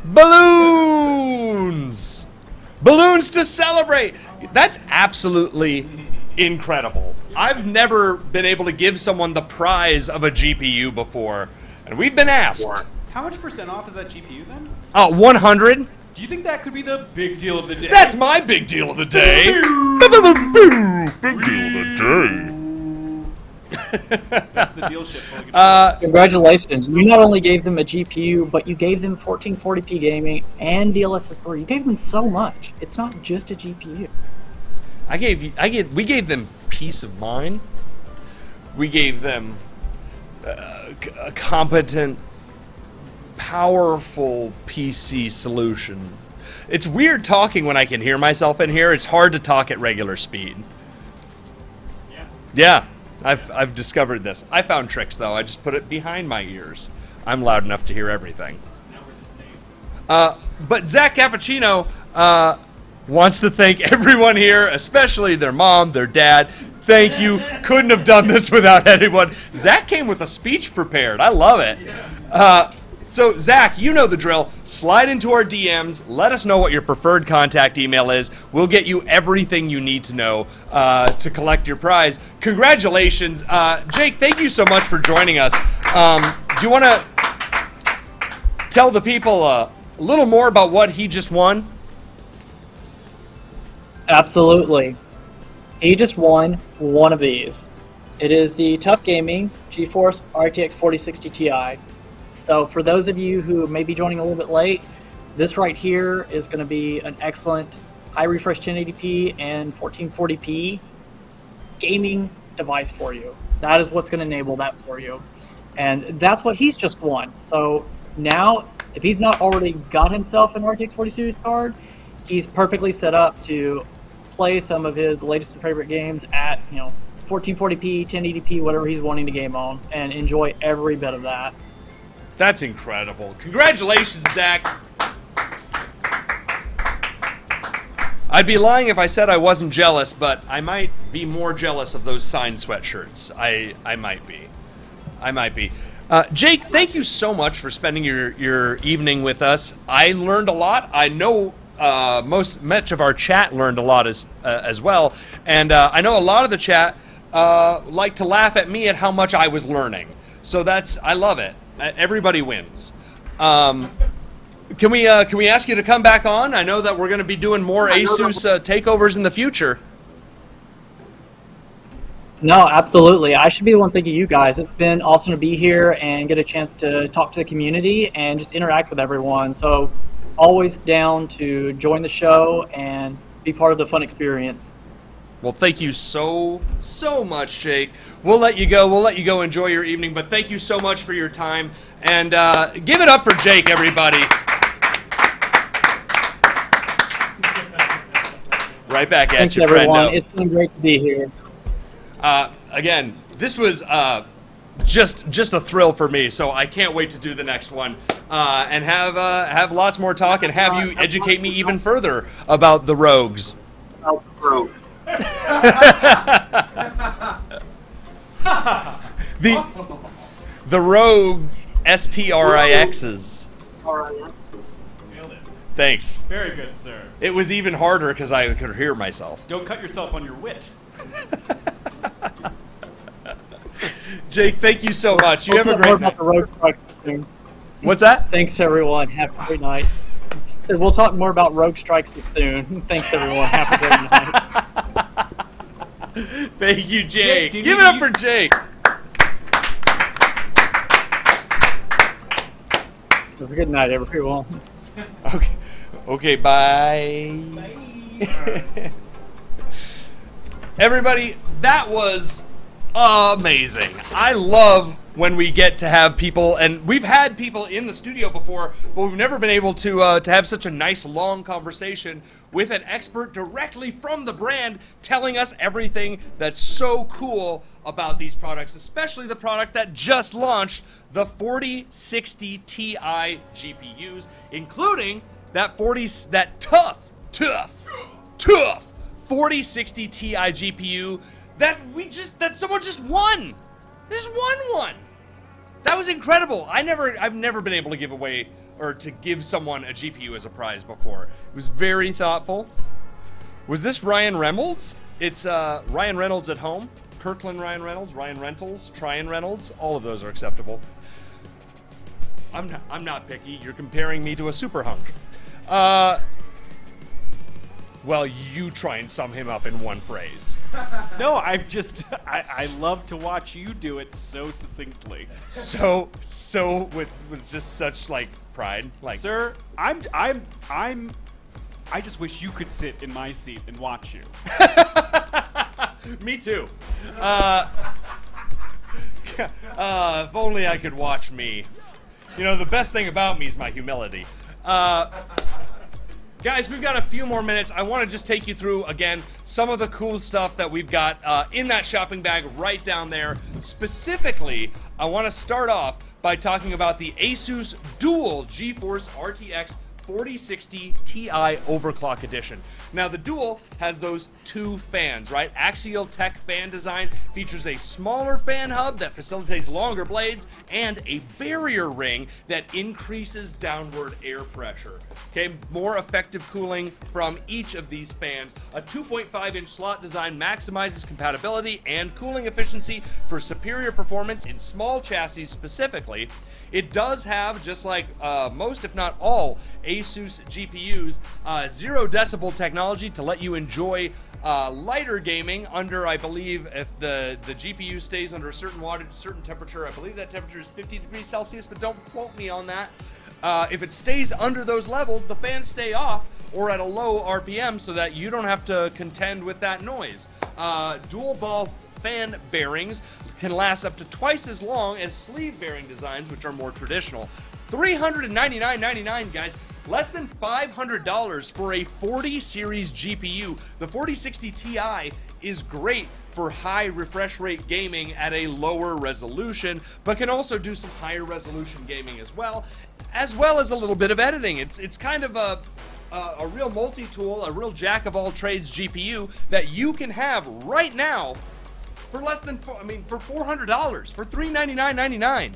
Balloons! Balloons to celebrate! That's absolutely incredible. I've never been able to give someone the prize of a GPU before, and we've been asked. How much % off is that GPU then? 100? Do you think that could be the big deal of the day? That's my big deal of the day. Big deal of the That's the deal shit. day. Congratulations. You not only gave them a GPU, but you gave them 1440p gaming and DLSS 3. You gave them so much. It's not just a GPU. We gave them peace of mind. We gave them a competent, powerful PC solution. It's weird talking when I can hear myself in here. It's hard to talk at regular speed. Yeah, I've discovered this. I found tricks though. I just put it behind my ears. I'm loud enough to hear everything. Now we're the same. But Zach Cappuccino wants to thank everyone here, especially their mom, their dad. Thank you. Couldn't have done this without anyone. Zach came with a speech prepared. I love it. So, Zach, you know the drill. Slide into our DMs. Let us know what your preferred contact email is. We'll get you everything you need to know to collect your prize. Congratulations. Jake, thank you so much for joining us. Do you want to tell the people a little more about what he just won? Absolutely. He just won one of these. It is the Tough Gaming GeForce RTX 4060 Ti. So for those of you who may be joining a little bit late, this right here is going to be an excellent high refresh 1080p and 1440p gaming device for you. That is what's going to enable that for you. And that's what he's just won. So now, if he's not already got himself an RTX 40 series card, he's perfectly set up to play some of his latest and favorite games at 1440p, 1080p, whatever he's wanting to game on, and enjoy every bit of that. That's incredible. Congratulations, Zach. I'd be lying if I said I wasn't jealous, but I might be more jealous of those signed sweatshirts. I might be. I might be. Jake, thank you so much for spending your evening with us. I learned a lot. I know much of our chat learned a lot as well, and I know a lot of the chat like to laugh at me at how much I was learning. So I love it. Everybody wins. Can we ask you to come back on? I know that we're going to be doing more Asus takeovers in the future. No, absolutely. I should be the one thanking you guys. It's been awesome to be here and get a chance to talk to the community and just interact with everyone. So always down to join the show and be part of the fun experience. Well, thank you so much, Jake. We'll let you go. We'll let you go enjoy your evening, but thank you so much for your time. And give it up for Jake, everybody. Right back at Thanks, you, everyone. friendo. It's been great to be here. Again, this was just a thrill for me. So I can't wait to do the next one and have lots more talk and have you educate me even further about the rogues. The Rogue STRIXs. Nailed it. Thanks. Very good, sir. It was even harder because I could hear myself. Don't cut yourself on your wit. Jake, thank you so much. You We'll have a talk more great about the night. rogue strikes soon. What's that? Thanks, everyone. Have a great night. So we'll talk more about rogue strikes soon. Thanks, everyone. Have a great night. Thank you, Jake. Jake, do you Give need it up to- for Jake. Have a good night, everyone. Okay. Okay, bye. Everybody, that was amazing. I love when we get to have people, and we've had people in the studio before, but we've never been able to have such a nice long conversation with an expert directly from the brand telling us everything that's so cool about these products, especially the product that just launched, the 4060 Ti GPUs, including that tough 4060 Ti GPU that someone just won. They just won one. That was incredible. I've never been able to give away or to give someone a GPU as a prize before. It was very thoughtful. Was this Ryan Reynolds? It's Ryan Reynolds at home. Kirkland Ryan Reynolds, Ryan Rentals, Tryon Reynolds. All of those are acceptable. I'm not picky. You're comparing me to a super hunk. Well, you try and sum him up in one phrase. No, I love to watch you do it so succinctly. So with just such like pride, like Sir, I just wish you could sit in my seat and watch you. Me too. If only I could watch me. You know, the best thing about me is my humility. Guys, we've got a few more minutes. I want to just take you through, again, some of the cool stuff that we've got in that shopping bag right down there. Specifically, I want to start off by talking about the Asus Dual GeForce RTX 4060 Ti Overclock Edition. Now, the Dual has those two fans, right? Axial Tech fan design features a smaller fan hub that facilitates longer blades and a barrier ring that increases downward air pressure. Okay, more effective cooling from each of these fans. A 2.5-inch slot design maximizes compatibility and cooling efficiency for superior performance in small chassis specifically. It does have, just like most, if not all, Asus GPUs, 0 decibel technology to let you enjoy lighter gaming under, I believe, if the GPU stays under a certain wattage, certain temperature. I believe that temperature is 50 degrees Celsius, but don't quote me on that. If it stays under those levels, the fans stay off or at a low RPM so that you don't have to contend with that noise. Dual ball fan bearings can last up to twice as long as sleeve bearing designs, which are more traditional. $399.99, guys. Less than $500 for a 40 series GPU. The 4060 Ti is great for high refresh rate gaming at a lower resolution, but can also do some higher resolution gaming as well as a little bit of editing. It's kind of a real multi-tool, a real jack-of-all-trades GPU that you can have right now for less than, for $400, for $399.99.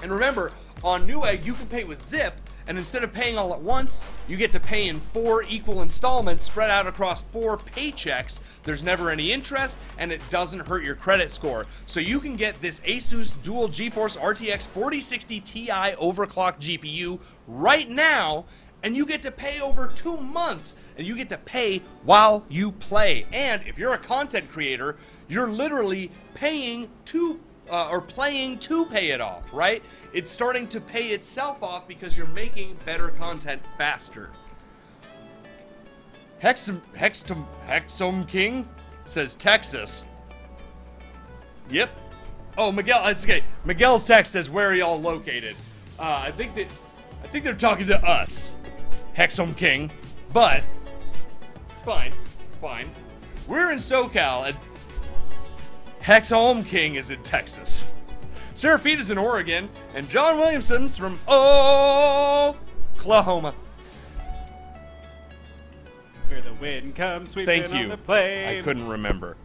And remember, on Newegg, you can pay with Zip, and instead of paying all at once, you get to pay in 4 equal installments spread out across 4 paychecks. There's never any interest, and it doesn't hurt your credit score. So you can get this Asus Dual GeForce RTX 4060 Ti Overclock GPU right now, and you get to pay over 2 months, and you get to pay while you play. And if you're a content creator, you're literally paying to playing to pay it off, right? It's starting to pay itself off because you're making better content faster. Hexum King says Texas. Yep. Oh, Miguel, that's okay. Miguel's text says, where are y'all located? I think they're talking to us, Hexum King, but it's fine. It's fine. We're in SoCal, and Hexum King is in Texas. Serafita's in Oregon, and John Williamson's from Oklahoma. Where the wind comes sweeping Thank on you. the plain. I couldn't remember.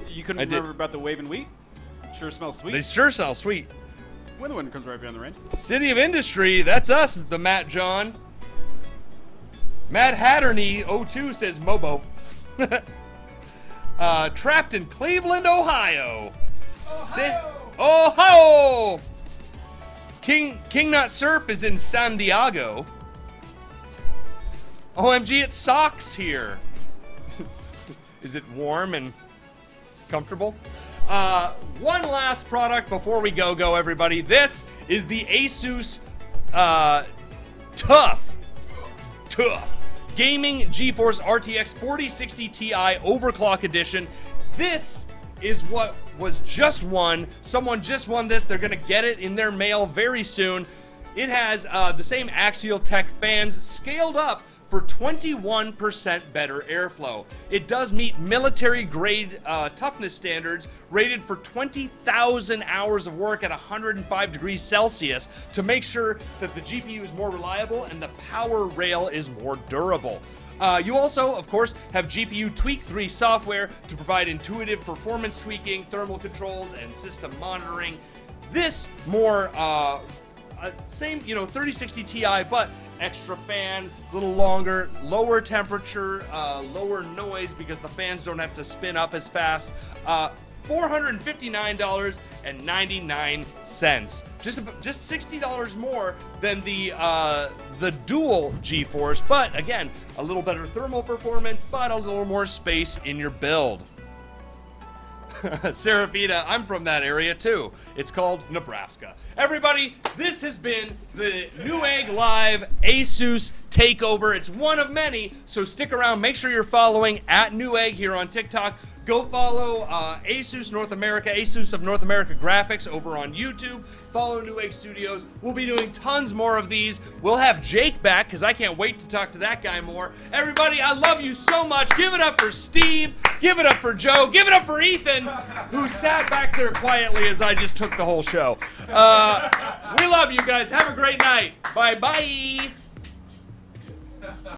You couldn't I did. remember about the waving wheat? Sure smells sweet. They sure smell sweet. When the wind comes right behind the rain. City of Industry, that's us, the Matt John. Matt Hatterney 02 says Mobo. Trapped in Cleveland, Ohio. Ohio! King Nut Serp is in San Diego. OMG, it socks here. Is it warm and comfortable? One last product before we go, everybody. This is the Asus Tough Gaming GeForce RTX 4060 Ti Overclock Edition. This is what was just won. Someone just won this. They're going to get it in their mail very soon. It has the same Axial Tech fans scaled up for 21% better airflow. It does meet military-grade toughness standards, rated for 20,000 hours of work at 105 degrees Celsius to make sure that the GPU is more reliable and the power rail is more durable. You also, of course, have GPU Tweak 3 software to provide intuitive performance tweaking, thermal controls, and system monitoring. This more same, 3060 Ti, but extra fan, a little longer, lower temperature, lower noise because the fans don't have to spin up as fast. $459.99. Just $60 more than the dual GeForce, but again, a little better thermal performance, but a little more space in your build. Serafita, I'm from that area too. It's called Nebraska. Everybody, this has been the Newegg Live Asus Takeover. It's one of many, so stick around. Make sure you're following at Newegg here on TikTok. Go follow Asus North America, Asus of North America Graphics over on YouTube. Follow Newegg Studios. We'll be doing tons more of these. We'll have Jake back because I can't wait to talk to that guy more. Everybody, I love you so much. Give it up for Steve. Give it up for Joe. Give it up for Ethan, who sat back there quietly as I just took the whole show. We love you guys. Have a great night. Bye-bye.